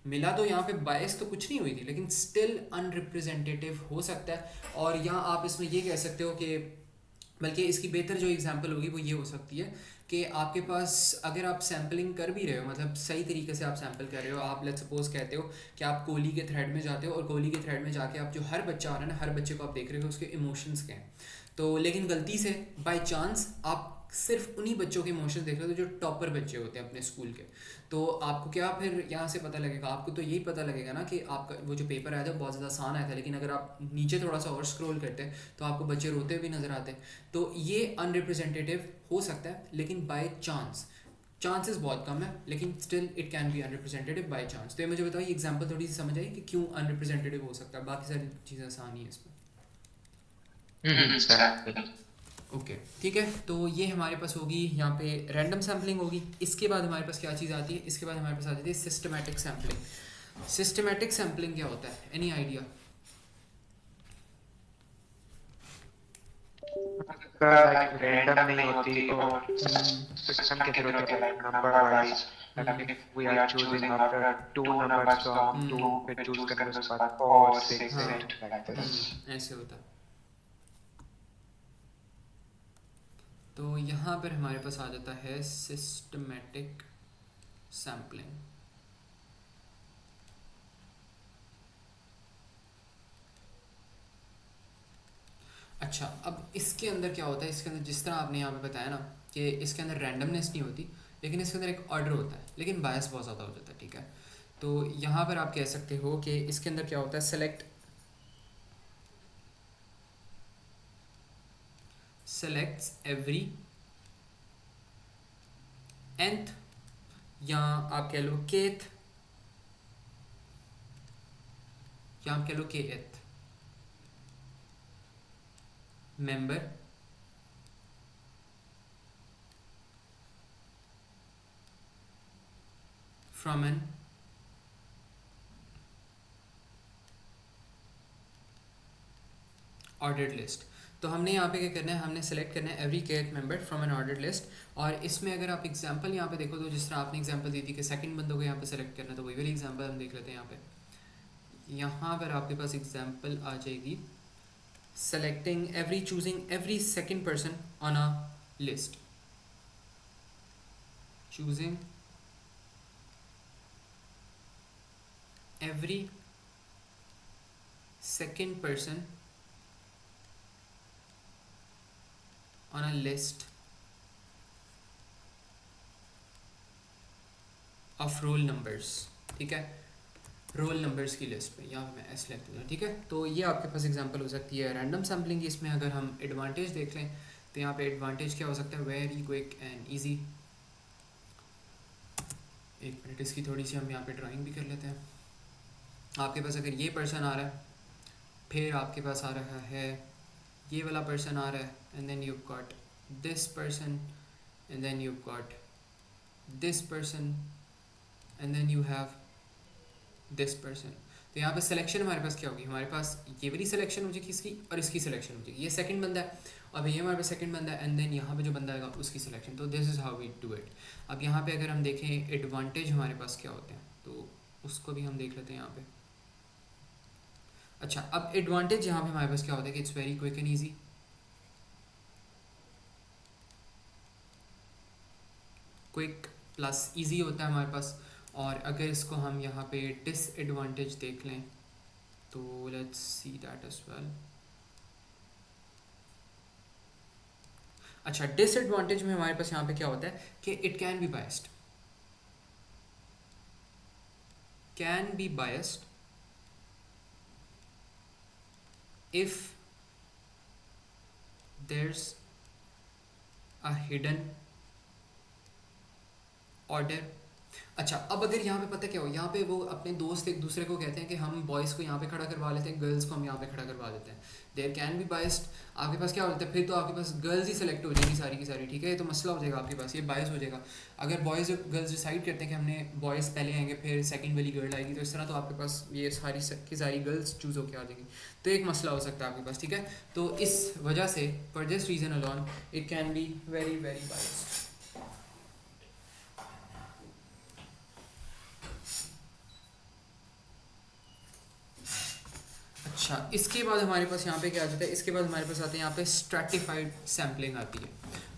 मिला तो यहाँ पे बायस तो कुछ नहीं हुई थी, लेकिन स्टिल अनरिप्रेजेंटेटिव हो सकता है। और यहाँ आप इसमें ये कह सकते हो कि, बल्कि इसकी बेहतर जो एग्जांपल होगी वो ये हो सकती है कि आपके पास अगर आप सैम्पलिंग कर भी रहे हो, मतलब सही तरीके से आप सैम्पल कर रहे हो, आप लेट्स सपोज कहते हो कि आप कोहली के थ्रेड में जाते हो, और कोहली के थ्रेड में जाके आप जो हर बच्चा आ रहा है ना, हर बच्चे को आप देख रहे हो उसके इमोशंस क्या हैं, तो लेकिन गलती से बाय चांस आप सिर्फ उन्हीं बच्चों के इमोशंस देख रहे हो जो टॉपर बच्चे होते हैं अपने स्कूल के, तो आपको क्या फिर यहाँ से पता लगेगा, आपको तो यही पता लगेगा ना कि आपका वो जो पेपर आया था बहुत ज़्यादा आसान आया था, लेकिन अगर आप नीचे थोड़ा सा और स्क्रॉल करते तो आपको बच्चे रोते भी नज़र आते। तो ये अनरिप्रेजेंटेटिव हो सकता है, लेकिन बाय चांस, चांसेस बहुत कम है, लेकिन still it can be unrepresentative by chance. तो ये मुझे बताओ, ये एग्जांपल थोड़ी सी समझ आई कि क्यों अनरिप्रेजेंटेटिव हो सकता है, बाकी सारी चीज़ें आसान ही है इसमें। सर ओके ठीक है, तो ये हमारे पास होगी यहाँ पे रैंडम सैम्पलिंग होगी। इसके बाद हमारे पास क्या चीज़ आती है, इसके बाद हमारे पास आ जाती है सिस्टमैटिक सैम्पलिंग। सिस्टमैटिक सैम्पलिंग क्या होता है, एनी आइडिया? लाइक रैंडम नहीं होती और सिस्टम के थ्रू होती है, like number wise, like if we are choosing after two numbers तो हम टू पे चूज करेंगे, उसके बाद 4 6 8 लाइक दिस। ऐसे होता है। तो यहाँ पर हमारे पास आ जाता है सिस्टमैटिक सैम्पलिंग। अच्छा, अब इसके अंदर क्या होता है, इसके अंदर जिस तरह आपने यहाँ पे बताया ना कि इसके अंदर रैंडमनेस नहीं होती, लेकिन इसके अंदर एक ऑर्डर होता है, लेकिन बायस बहुत ज़्यादा हो जाता है, ठीक है। तो यहाँ पर आप कह सकते हो कि इसके अंदर क्या होता है, सेलेक्ट्स एवरी nth, या आप कह लो kth, या आप कह लो kth member from an ordered list। तो हमने यहाँ पे क्या करना है, हमने सेलेक्ट करना है every kth member from N ordered list. और इसमें अगर आप एग्जांपल यहाँ पे देखो, तो जिस तरह आपने एग्जांपल दी थी कि सेकंड बंदों को यहाँ पे सेलेक्ट करना है, तो वही वाली एग्जांपल हम देख लेते हैं। यहाँ पर आपके पास एग्जांपल आ जाएगी, choosing every second person on a list, choosing every second person on a list of roll numbers, ठीक है, रोल नंबर्स की लिस्ट में, यहाँ पे मैं लिख देता हूँ, ठीक है। तो ये आपके पास एग्जांपल हो सकती है रैंडम सैम्पलिंग की। इसमें अगर हम एडवांटेज देख लें तो यहाँ पे एडवांटेज क्या हो सकता है, वेरी क्विक एंड ईजी। एक मिनट, इसकी थोड़ी सी हम यहाँ पे ड्राइंग भी कर लेते हैं। आपके पास अगर ये पर्सन आ रहा है, फिर आपके पास आ रहा है ये वाला पर्सन आ रहा है, and then you got this person, and then you got this person, and then you have this person. तो यहाँ पे सिलेक्शन हमारे पास क्या होगी, हमारे पास ये वाली सिलेक्शन हो जाएगी इसकी, और इसकी सिलेक्शन हो जाएगी। ये सेकंड बंदा है, अब ये हमारे पास सेकंड बंदा है, एंड देन यहाँ पे जो बंदा आएगा उसकी सिलेक्शन। तो this is how we do it. अब यहाँ पे अगर हम देखें एडवांटेज हमारे पास क्या होते हैं, तो उसको भी हम देख लेते हैं यहाँ पे। अच्छा, अब एडवांटेज यहाँ पे हमारे पास क्या होता है कि it's very quick and easy. Quick plus easy होता है हमारे पास। और अगर इसको हम यहाँ पे डिसएडवांटेज देख लें तो let's see that as well. अच्छा, डिसएडवांटेज में हमारे पास यहाँ पे क्या होता है कि it can be biased, can be biased if there's a hidden order। अच्छा, अब अगर यहाँ पे पता क्या हो, यहाँ पे वो अपने दोस्त एक दूसरे को कहते हैं कि हम बॉयज़ को यहाँ पे खड़ा करवा लेते हैं, गर्ल्स को हम यहाँ पे खड़ा करवा देते हैं। देयर कैन बी बायस्ड, आपके पास क्या होता है फिर, तो आपके पास गर्ल्स ही सेलेक्ट हो जाएंगी सारी की सारी, ठीक है। ये तो मसला हो जाएगा आपके पास, ये बायस हो जाएगा। अगर बॉयज़ और गर्ल्स डिसाइड करते हैं कि हमने बॉयज़ पहले आएंगे फिर सेकंड वाली गर्ल आएगी, तो इस तरह तो आपके पास ये सारी की सारी गर्ल्स चूज़ होकर आ जाएंगी, तो एक मसला हो सकता है आपके पास, ठीक है। तो इस वजह से for this reason alone it can be very very biased. अच्छा, इसके बाद हमारे पास यहाँ पे क्या आ जाता है, इसके बाद हमारे पास आते हैं यहाँ पे स्ट्रैटिफाइड सैम्पलिंग आती है।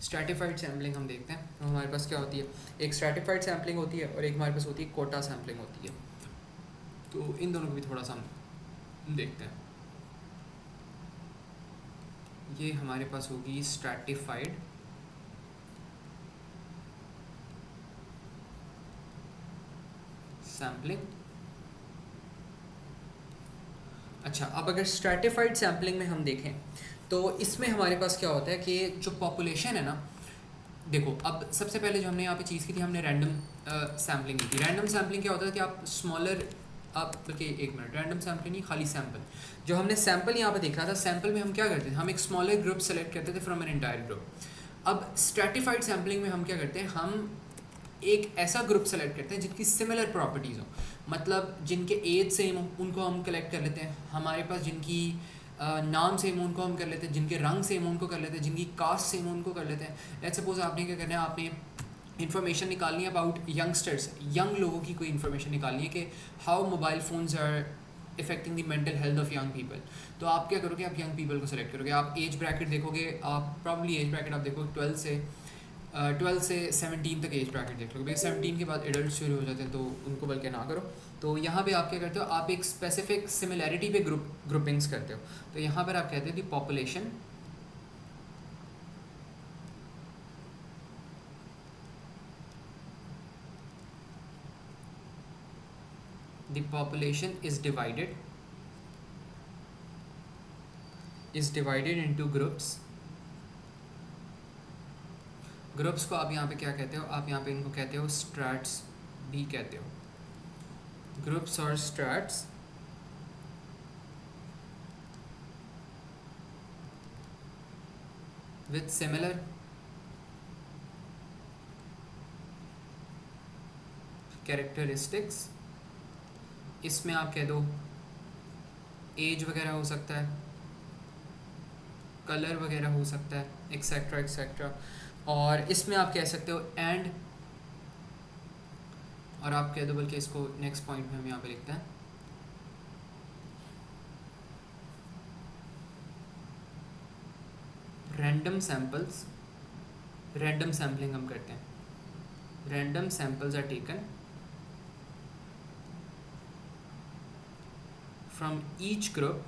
स्ट्रैटिफाइड सैम्पलिंग हम देखते हैं, तो हमारे पास क्या होती है, एक स्ट्रैटिफाइड सैम्पलिंग होती है और एक हमारे पास होती है कोटा सैम्पलिंग होती है। तो इन दोनों को भी थोड़ा सा हम देखते हैं। ये हमारे पास होगी स्ट्रैटिफाइड सैम्पलिंग। अच्छा, अब अगर स्ट्रैटिफाइड सैम्पलिंग में हम देखें तो इसमें हमारे पास क्या होता है कि जो पॉपुलेशन है ना, देखो अब सबसे पहले जो हमने यहाँ पे चीज़ की थी, हमने रैंडम सैम्पलिंग की थी। रैंडम सैम्पलिंग क्या होता है कि आप स्मॉलर, आप बल्कि एक मिनट, रैंडम सैम्पलिंग नहीं, खाली सैम्पल। जो हमने सैम्पल यहाँ पे देखा था, सैम्पल में हम क्या करते थे, हम एक स्मॉलर ग्रुप सेलेक्ट करते थे फ्रॉम एन एंटायर ग्रुप। अब स्ट्रैटिफाइड सैम्पलिंग में हम क्या करते हैं, हम एक ऐसा ग्रुप सेलेक्ट करते हैं जिनकी सिमिलर प्रॉपर्टीज़ हो, मतलब जिनके एज सेम हो उनको हम कलेक्ट कर लेते हैं, हमारे पास जिनकी नाम सेम हो उनको हम कर लेते हैं, जिनके रंग सेम हो उनको कर लेते हैं, जिनकी कास्ट सेम हो उनको कर लेते हैं। लेट्स सपोज आपने क्या करना है, आपने इन्फॉर्मेशन निकालनी है अबाउट यंगस्टर्स, यंग लोगों की कोई इन्फॉर्मेशन निकालनी है कि how mobile phones are affecting the mental health of young people. तो आप क्या करोगे, आप यंग पीपल को सेलेक्ट करोगे। आप एज ब्रैकेट देखोगे, आप प्रॉब्ली एज ब्रैकेट आप देखोगे 12 से 17 तक एज ब्रैकेट देख लो, भाई 17 के बाद एडल्ट शुरू हो जाते हैं, तो उनको बल्कि ना करो। तो यहाँ पे आप क्या करते हो, आप एक स्पेसिफिक सिमिलैरिटी पे ग्रुपिंग्स करते हो। तो यहाँ पर आप कहते हो the population is divided into groups। Groups को आप यहाँ पे क्या कहते हो, आप यहाँ पे इनको कहते हो स्ट्रैट्स भी कहते हो, ग्रुप्स और स्ट्रैट्स। With similar characteristics. इसमें आप कह दो एज वगैरह हो सकता है, कलर वगैरह हो सकता है, एक्सेट्रा एक्सेट्रा। और इसमें आप कह सकते हो एंड, और आप कह दो, बल्कि इसको नेक्स्ट पॉइंट में हम यहाँ पे लिखते हैं, रैंडम सैम्पल्स। रैंडम सैम्पलिंग हम करते हैं, random samples are taken from each group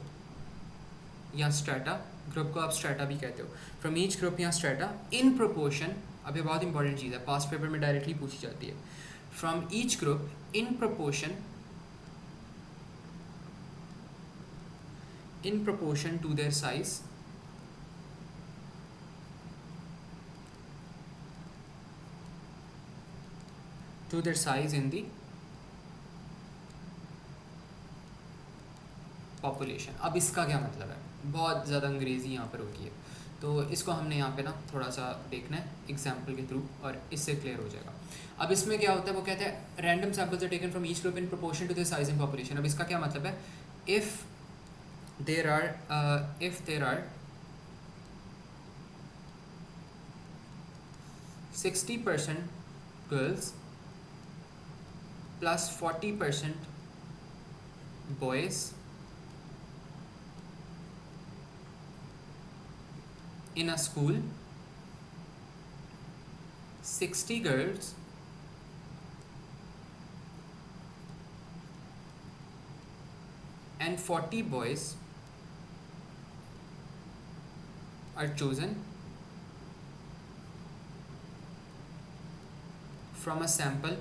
या स्ट्रेटा, ग्रुप को आप स्ट्रेटा भी कहते हो, फ्रॉम ईच ग्रुप या स्ट्रेटा इन प्रोपोर्शन। अब ये बहुत इंपॉर्टेंट चीज़ है, पास्ट पेपर में डायरेक्टली पूछी जाती है। From each group in proportion to their size to their size in the population। अब इसका क्या मतलब है, बहुत ज़्यादा अंग्रेज़ी यहाँ पर होती है, तो इसको हमने यहाँ पे ना थोड़ा सा देखना है एग्जाम्पल के थ्रू और इससे क्लियर हो जाएगा। अब इसमें क्या होता है, वो कहते हैं random samples are taken from each group in proportion to the size in population. अब इसका क्या मतलब है, if there are 60% girls plus 40% boys in a school, 60 girls and 40 boys are chosen from a sample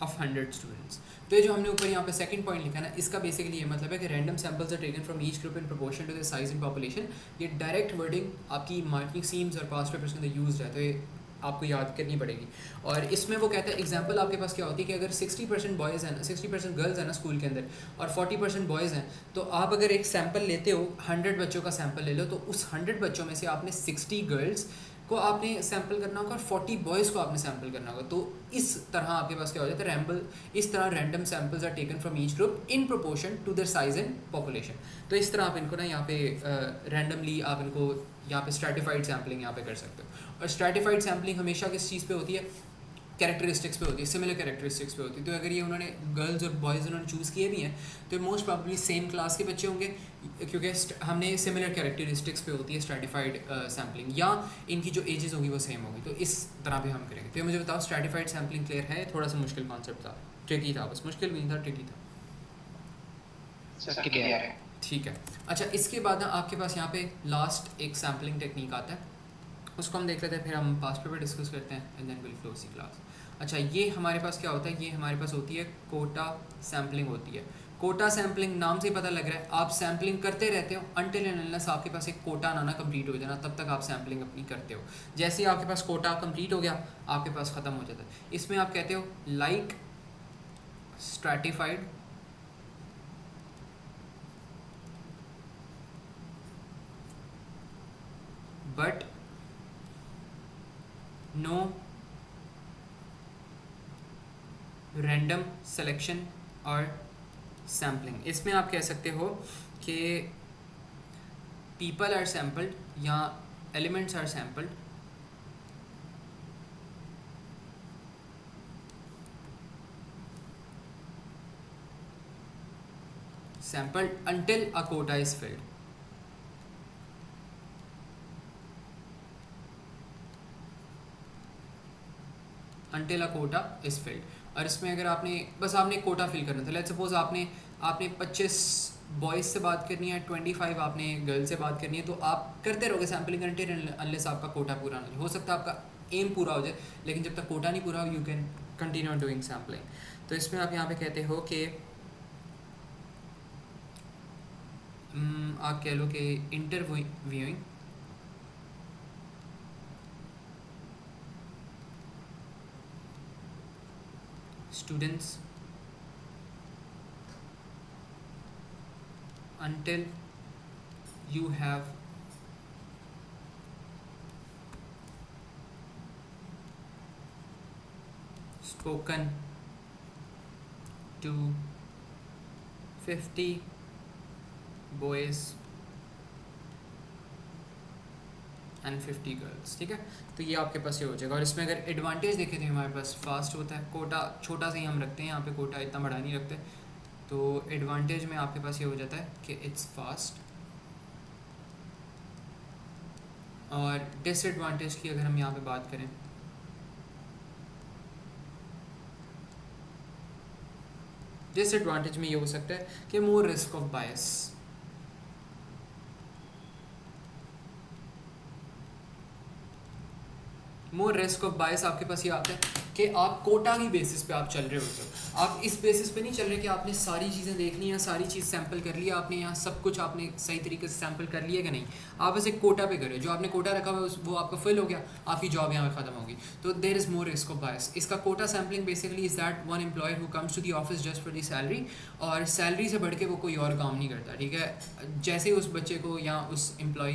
of 100 students. तो ये जो हमने ऊपर यहाँ पे सेकंड पॉइंट लिखा ना, इसका बेसिकली ये मतलब है कि random samples are taken from each group in proportion to the size in population. ये डायरेक्ट वर्डिंग आपकी मार्किंग सीम्स और पास्ट पेपर्स के अंदर यूज है, तो ये आपको याद करनी पड़ेगी। और इसमें वो कहता है एग्जांपल आपके पास क्या होती है कि अगर 60% बॉयज़ हैं, 60% गर्ल्स हैं ना स्कूल के अंदर और 40% बॉयज़ हैं, तो आप अगर एक सैम्पल लेते हो, 100 बच्चों का सैम्पल ले लो, तो उस 100 बच्चों में से आपने 60 गर्ल्स को आपने सैम्पल करना होगा और 40 बॉयज़ को आपने सैम्पल करना होगा। तो इस तरह आपके पास क्या हो जाता है, इस तरह random samples are taken from each group in proportion to their size and population. तो इस तरह आप इनको ना यहाँ पे रैंडमली आप इनको यहाँ पे स्ट्रैटिफाइड सैम्पलिंग यहाँ पे कर सकते हो। और स्ट्रैटिफाइड सैम्पलिंग हमेशा किस चीज़ पे होती है, कैरेक्टरिस्टिक्स पे होती है, सिमिलर कैरेक्टरिस्टिक्स पे होती है। तो अगर ये उन्होंने गर्ल्स और बॉयज़ उन्होंने चूज़ किए भी हैं, तो मोस्ट प्रॉब्ली सेम क्लास के बच्चे होंगे, क्योंकि हमने सिमिलर कैरेक्टरिस्टिक्स पे होती है स्ट्रैटिफाइड सैम्पलिंग, या इनकी जो एजेस होगी वो सेम होगी। तो इस तरह पे हम करेंगे। तो ये मुझे बताओ स्ट्रैटिफाइड सैम्पलिंग क्लियर है? थोड़ा सा मुश्किल कॉन्सेप्ट था, ट्रिकी था, बस मुश्किल भी नहीं था, ट्रिकी था। ठीक है। अच्छा, इसके बाद ना आपके पास यहाँ पे लास्ट एक सैम्पलिंग टेक्निक आता है, उसको हम देख लेते हैं, फिर हम पास्ट पेपर डिस्कस करते हैं and then will close the class. अच्छा, ये हमारे पास क्या होता है, ये हमारे पास होती है कोटा सैम्पलिंग होती है। कोटा सैम्पलिंग नाम से ही पता लग रहा है, आप सैम्पलिंग करते रहते हो अनटिल एंड अनलेस आपके पास एक कोटा आना कंप्लीट हो जाना, तब तक आप सैम्पलिंग अपनी करते हो। जैसे ही आपके पास कोटा कंप्लीट हो गया, आपके पास ख़त्म हो जाता है। इसमें आप कहते हो like stratified but no random selection और सैम्पलिंग। इसमें आप कह सकते हो कि पीपल आर सैम्पल्ड या elements are sampled until a quota is filled। until a quota is filled। और इसमें अगर आपने कोटा फिल करना था, लेट्स सपोज आपने 25 बॉयज़ से बात करनी है, 25 आपने गर्ल से बात करनी है, तो आप करते रहोगे सैम्पलिंग until अनलेस आपका कोटा पूरा ना हो सकता है आपका एम पूरा हो जाए, लेकिन जब तक कोटा नहीं पूरा हो you can continue doing sampling. तो इसमें आप यहाँ पे कहते हो कि आप कह लो कि interviewing students until you have spoken to 50 boys and 50 girls. ठीक है, तो ये आपके पास ये हो जाएगा। और इसमें अगर एडवांटेज देखें तो हमारे पास फास्ट होता है, कोटा छोटा से ही हम रखते हैं, यहाँ पे कोटा इतना बड़ा नहीं रखते, तो एडवांटेज में आपके पास ये हो जाता है कि इट्स फास्ट। और डिसएडवांटेज की अगर हम यहाँ पे बात करें, डिसएडवांटेज में ये हो सकता है कि मोर risk of bias. More risk of बायस आपके पास ये आता है कि आप कोटा की बेसिस पे आप चल रहे होते हो। आप इस बेसिस पे नहीं चल रहे कि आपने सारी चीज़ें देखनी है, सारी चीज़ सैंपल कर लिया आपने, यहाँ सब कुछ आपने सही तरीके से सैंपल कर लिया कि नहीं। आप बस एक कोटा पे करें, जो आपने कोटा रखा हुआ है वो आपका फिल हो गया, आपकी जॉब यहाँ पर ख़त्म होगी। तो there is more risk of bias. इसका quota sampling basically is that one employer who comes to the office just for the salary, और सैलरी से बढ़ के वो कोई और काम नहीं करता, ठीक है। जैसे उस बच्चे को या उस एम्प्लॉय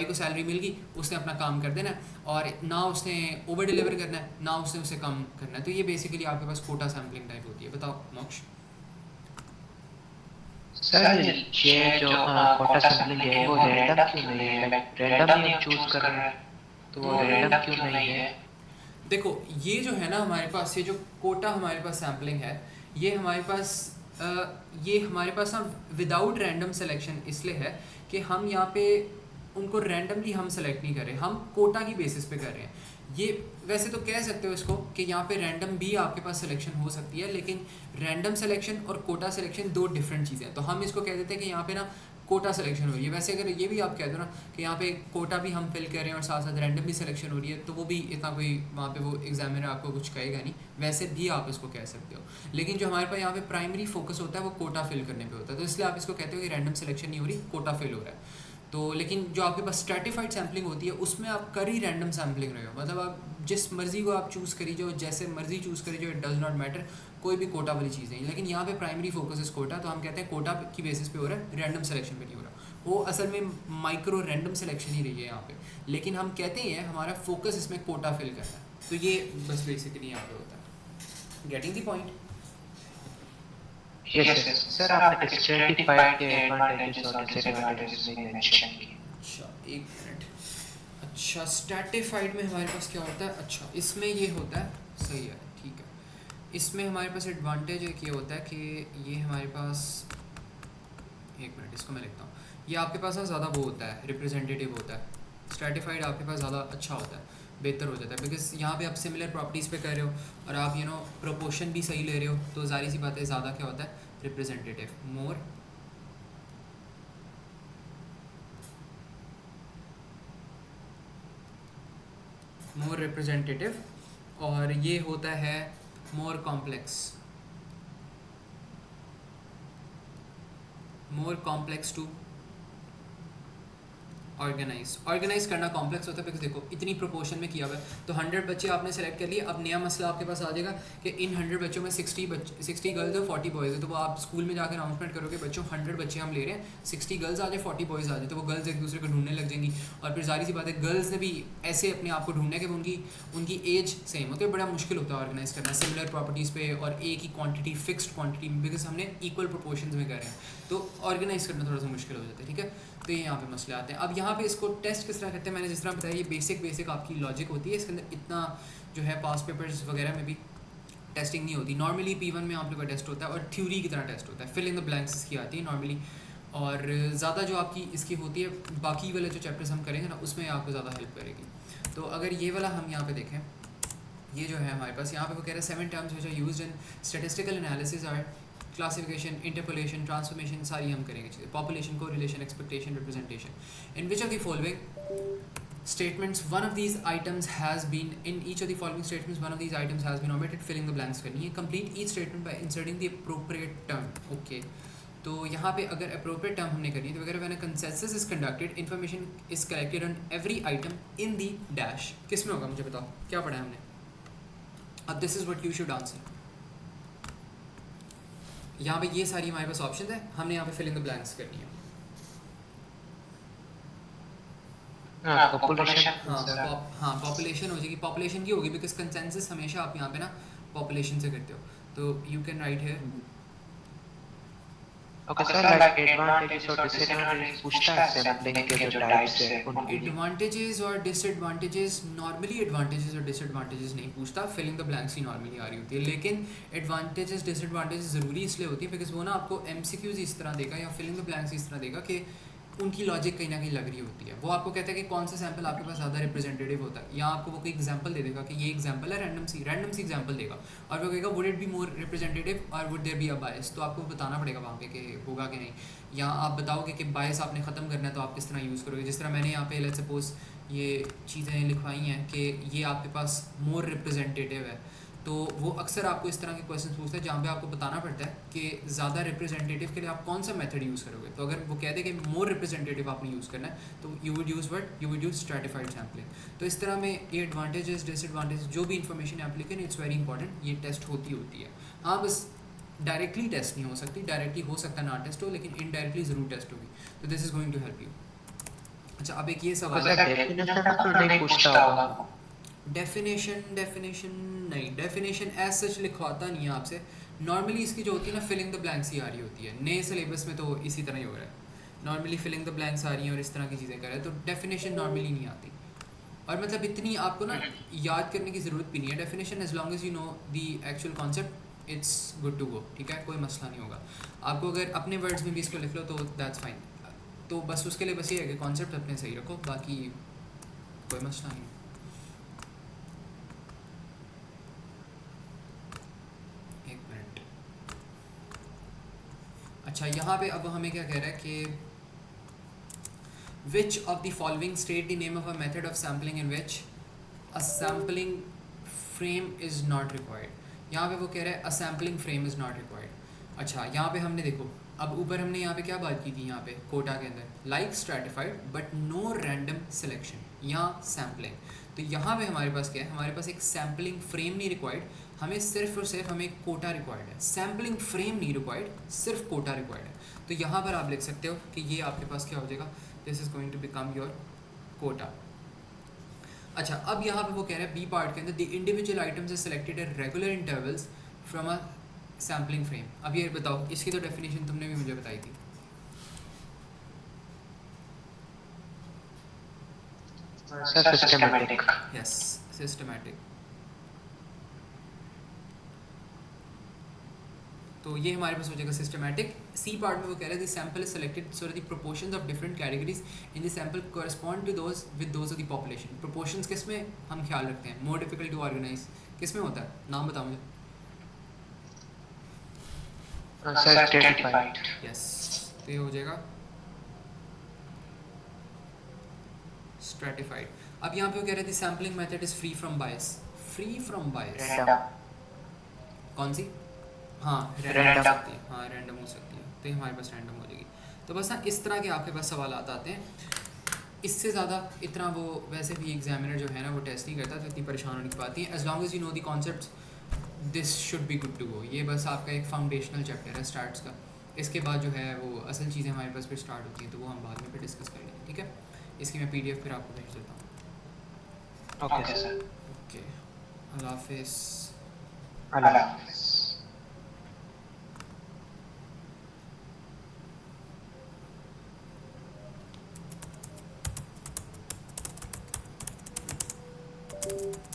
को सैलरी मिल गई, उसने अपना काम कर देना है, और ना उसने ओवर डिलीवर करना है, ना उसने उसे कम करना है। तो ये बेसिकली आपके पास कोटा सैम्पलिंग टाइप होती है। बताओ मोक्ष। सर ये जो कोटा सैंपलिंग है वो रैंडम क्यों नहीं है? लाइक रैंडमली हम चूज कर रहे हैं, तो वो रैंडम क्यों नहीं है? देखो ये जो है ना हमारे पास, ये जो कोटा हमारे पास सैम्पलिंग है, ये हमारे पास ना विदाउट रैंडम सिलेक्शन इसलिए है कि हम यहाँ पे उनको रैंडमली हम सेलेक्ट नहीं कर रहे, हम कोटा की बेसिस पे कर रहे हैं। ये वैसे तो कह सकते हो इसको कि यहाँ पे रैंडम भी आपके पास सिलेक्शन हो सकती है, लेकिन रैंडम सिलेक्शन और कोटा सिलेक्शन दो डिफरेंट चीज़ें हैं। तो हम इसको कह देते हैं कि यहाँ पे ना कोटा सिलेक्शन हो रही है। वैसे अगर ये भी आप कह दो ना कि यहाँ पे कोटा भी हम फिल कर रहे हैं और साथ साथ रैंडम भी सिलेक्शन हो रही है, तो वो भी इतना कोई वहाँ पे वो एग्जामिनर आपको कुछ कहेगा नहीं, वैसे भी आप इसको कह सकते हो। लेकिन जो हमारे पास यहाँ पे प्राइमरी फोकस होता है वो कोटा फिल करने पे होता है, तो इसलिए आप इसको कहते हो कि रैंडम सिलेक्शन नहीं हो रही, कोटा फिल हो रहा है। तो लेकिन जो आपके पास स्ट्रेटिफाइड सैम्पलिंग होती है उसमें आप कर ही रैंडम सैम्पलिंग रहे हो, मतलब आप जिस मर्जी को आप चूज़ करी जाओ, जैसे मर्जी चूज़ करी जाओ, इट डज़ नॉट मैटर, कोई भी कोटा वाली चीज़ नहीं। लेकिन यहाँ पे प्राइमरी फोकस इस कोटा, तो हम कहते हैं कोटा की बेसिस पे हो रहा है, रैंडम सिलेक्शन पे नहीं हो रहा। वो असल में माइक्रो रैंडम सिलेक्शन ही रही है यहाँ पे, लेकिन हम कहते हैं हमारा फोकस इसमें कोटा फिल करना है। तो ये बस बेसिकली यहाँ पे होता है। Getting the point? Yes sir, आपने स्ट्रेटिफाइड के एडवांटेजेस और डिसएडवांटेजेस नहीं मेंशन किए। अच्छा एक मिनट। अच्छा स्ट्रेटिफाइड में हमारे पास क्या होता है? अच्छा इसमें ये होता है, सही है ठीक है। इसमें हमारे पास एडवांटेज एक ये होता है कि ये हमारे पास, एक मिनट इसको मैं लिखता हूँ, ये आपके पास ना ज़्यादा वो होता है, रिप्रेजेंटेटिव होता है। स्ट्रेटिफाइड आपके पास ज़्यादा अच्छा होता है, बेहतर हो जाता है, बिकॉज यहाँ पे आप सिमिलर प्रॉपर्टीज़ पे कर रहे हो और आप प्रोपोर्शन भी सही ले रहे हो, तो जाहिर सी बात है ज़्यादा क्या होता है, रिप्रेजेंटेटिव, मोर रिप्रेजेंटेटिव। और ये होता है मोर कॉम्प्लेक्स टू ऑर्गेनाइज करना कॉम्प्लेक्स होता है, बिकॉज देखो इतनी प्रोपोर्शन में किया हुआ है। तो 100 बच्चे आपने सेलेक्ट कर लिए, अब नया मसला आपके पास आ जाएगा कि इन 100 बच्चों में 60 गर्ल्स और 40 बॉयज़ है। तो वो आप स्कूल में जाकर अनाउंसमेंट करोगे बच्चों 100 बच्चे हम ले रहे हैं, 60 गर्ल्स आ जाए 40 बॉयज़ आ जाए, तो वो गर्ल्स एक दूसरे को ढूंढने लग जाएंगी। और फिर जाहिर सी बात है गर्ल्स ने भी ऐसे अपने आप को ढूंढना है कि उनकी एज सेम हो, तो बड़ा मुश्किल होता है ऑर्गेनाइज करना सिमिलर प्रॉपर्टीज़ पे और एक ही क्वांटिटी, फिक्स्ड क्वांटिटी, बिकॉज हमने इक्वल प्रोपोर्शंस में कर रहे हैं, तो ऑर्गेनाइज करना थोड़ा सा मुश्किल हो जाता है, ठीक है। तो ये यहाँ पे मसले आते हैं। अब यहाँ पे इसको टेस्ट किस तरह करते हैं, मैंने जिस तरह बताया, ये बेसिक आपकी लॉजिक होती है, इसके अंदर इतना जो है पास पेपर्स वगैरह में भी टेस्टिंग नहीं होती। नॉर्मली P1 में आप लोग का टेस्ट होता है और थ्योरी की तरह टेस्ट होता है, फिल इन द ब्लैंक्स इसकी आती है नॉर्मली। और ज़्यादा जो आपकी इसकी होती है, बाकी वाले जो चैप्टर्स हम करेंगे ना उसमें आपको ज़्यादा हेल्प करेगी। तो अगर ये वाला हम यहाँ पे देखें, ये जो है हमारे पास यहाँ पे वो कह रहे हैं 7 terms which are used in statistical analysis are classification, interpolation, transformation, सारी हम करेंगे चीज़ें, population, correlation, expectation, representation. In which of the following statements one of these items has been, in each of the following statements one of these items has been omitted, filling the blanks करनी है। complete each statement by inserting the appropriate term। okay, तो यहाँ पे अगर appropriate term हमने करनी है तो अगर when a consensus is conducted, information is collected on every item in the dash, किस में होगा मुझे बताओ, क्या पढ़ा है हमने? अब this is what you should answer। यहाँ पे ये सारी हमारे पास ऑप्शन है, हमने यहाँ पे fill in the blanks करनी है। पॉपुलेशन, हाँ पॉपुलेशन हो जाएगी, पॉपुलेशन की होगी बिकॉज कंसेंसस हमेशा आप यहाँ पे ना पॉपुलेशन से करते हो, तो you can write here. Okay sir, like advantages और डिसएडवांटेजेस पूछता है सैंपलिंग के जो टाइप्स है उनके लिए। एडवांटेजेस और डिसएडवांटेजेस, नॉर्मली एडवांटेजेस और डिसएडवांटेजेस नहीं पूछता, फिलिंग द ब्लैंक्स ही नॉर्मली आ रही होती है। लेकिन एडवांटेजेस डिसएडवांटेजेस ज़रूरी इसलिए होती है बिकॉज वो ना आपको MCQs इस तरह देगा या फिलिंग द ब्लैंक्स इस तरह देगा कि उनकी लॉजिक कहीं ना कहीं लग रही होती है। वो आपको कहता है कि कौन सा सैंपल आपके पास ज़्यादा रिप्रेजेंटेटिव होता है, या आपको वो कोई एग्जांपल दे देगा कि ये एग्जांपल है, रैंडम सी एग्जांपल देगा और वो कहेगा would it be more representative और वुड देयर बी अ बायस। तो आपको बताना पड़ेगा वहाँ पे कि होगा कि नहीं, या आप बताओगे कि बायस आपने ख़त्म करना है तो आप किस तरह यूज़ करोगे। जिस तरह मैंने यहाँ पे लेट्स सपोज ये चीज़ें लिखवाई हैं कि ये आपके पास मोर रिप्रेजेंटेटिव है, तो वो अक्सर आपको इस तरह के क्वेश्चन पूछता है जहाँ पे आपको बताना पड़ता है कि ज़्यादा रिप्रेजेंटेटिव के लिए आप कौन सा मेथड यूज़ करोगे। तो अगर वो कहते हैं कि मोर रिप्रेजेंटेटिव आपने यूज़ करना है तो you would use what, you would use stratified sampling. तो इस तरह में ये एडवांटेजेस डिसएडवांटेजेस जो भी इन्फॉर्मेशन है आप लिखें, इट्स वेरी इंपॉर्टेंट, ये टेस्ट होती है। हाँ बस डायरेक्टली टेस्ट नहीं हो सकती, डायरेक्टली हो सकता है ना टेस्ट हो, लेकिन इनडायरेक्टली ज़रूर टेस्ट होगी। तो this is going to help you. अच्छा अब एक ये सवाल है, डेफिनेशन तो नहीं पूछता होगा? डेफिनेशन नहीं, डेफिनेशन एज सच लिखवाता नहीं है आपसे। नॉर्मली इसकी जो होती है ना फिलिंग द ब्लैंक्स ही आ रही होती है, नए सिलेबस में तो इसी तरह ही हो रहा है। नॉर्मली फिलिंग द ब्लैंक्स आ रही हैं और इस तरह की चीज़ें कर रहे हैं, तो डेफिनेशन नॉर्मली नहीं आती। और मतलब इतनी आपको ना याद करने की ज़रूरत भी नहीं है definition, as long as you know the actual concept it's good to go, ठीक है, कोई मसला नहीं होगा। आपको अगर अपने वर्ड्स में भी इसको लिख लो तो दैट्स फाइन। तो बस उसके लिए बस ये है कि कॉन्सेप्ट अपने सही रखो, बाकी कोई मसला नहीं। एक मिनट। अच्छा यहाँ पे अब हमें क्या कह रहा है कि which of the following state the name of a method of sampling in which a sampling frame is not required. यहाँ पे वो कह रहा है a sampling frame is not required. अच्छा यहाँ पे हमने देखो, अब ऊपर हमने यहाँ पे क्या बात की थी, यहाँ पे कोटा के अंदर like stratified but no random selection, यहाँ सैम्पलिंग। तो यहाँ पे हमारे पास क्या है, हमारे पास एक सैम्पलिंग फ्रेम नहीं रिक्वायर्ड, हमें सिर्फ और सिर्फ हमें कोटा रिक्वायर्ड है। सैम्पलिंग फ्रेम नहीं रिक्वायर्ड, सिर्फ कोटा रिक्वायर्ड है। तो यहाँ पर आप लिख सकते हो कि ये आपके पास क्या हो जाएगा, this is going to become your quota. अच्छा अब यहाँ पे वो कह रहे हैं बी पार्ट के अंदर the individual items are selected at regular intervals from a sampling frame. अब ये बताओ, इसकी तो डेफिनेशन तुमने भी मुझे बताई थी। सिस्टमैटिक। Yes, systematic. तो ये हमारे पास हो जाएगा सिस्टमैटिक। सी पार्ट में वो कह रहे हैं the sample is selected so the proportions of different categories in the sample correspond to those with those of the population. Proportions किस में हम ख्याल रखते हैं, मोर डिफिकल्ट टू ऑर्गेनाइज किस में होता है, नाम बताओ मुझे। स्ट्रैटिफाइड। यस, तो ये हो जाएगा स्ट्रैटिफाइड। अब यहाँ पे वो कह रहे थे sampling method is free from bias. Free from bias कौन सी, हाँ रैंडम हो सकती है, हाँ रैंडम हो सकती है, तो ये हमारे पास रैंडम हो जाएगी। तो बस ना इस तरह के आपके पास सवाल आते हैं, इससे ज़्यादा इतना वो वैसे भी एग्जामिनर जो है ना वो टेस्ट नहीं करता, तो इतनी परेशान होने की बात नहीं है। As long as you know the concepts this should be good to go. ये बस आपका एक फाउंडेशनल चैप्टर है स्टार्ट्स का, इसके बाद जो है वो असल चीज़ें हमारे पास फिर स्टार्ट होती हैं, तो वो हम बाद में फिर डिस्कस कर लेंगे, ठीक है। इसकी मैं PDF फिर आपको भेज देता हूँ। Okay sir. ओके, अल्लाह हाफिज़। अल्लाह हाफिज़। Thank you.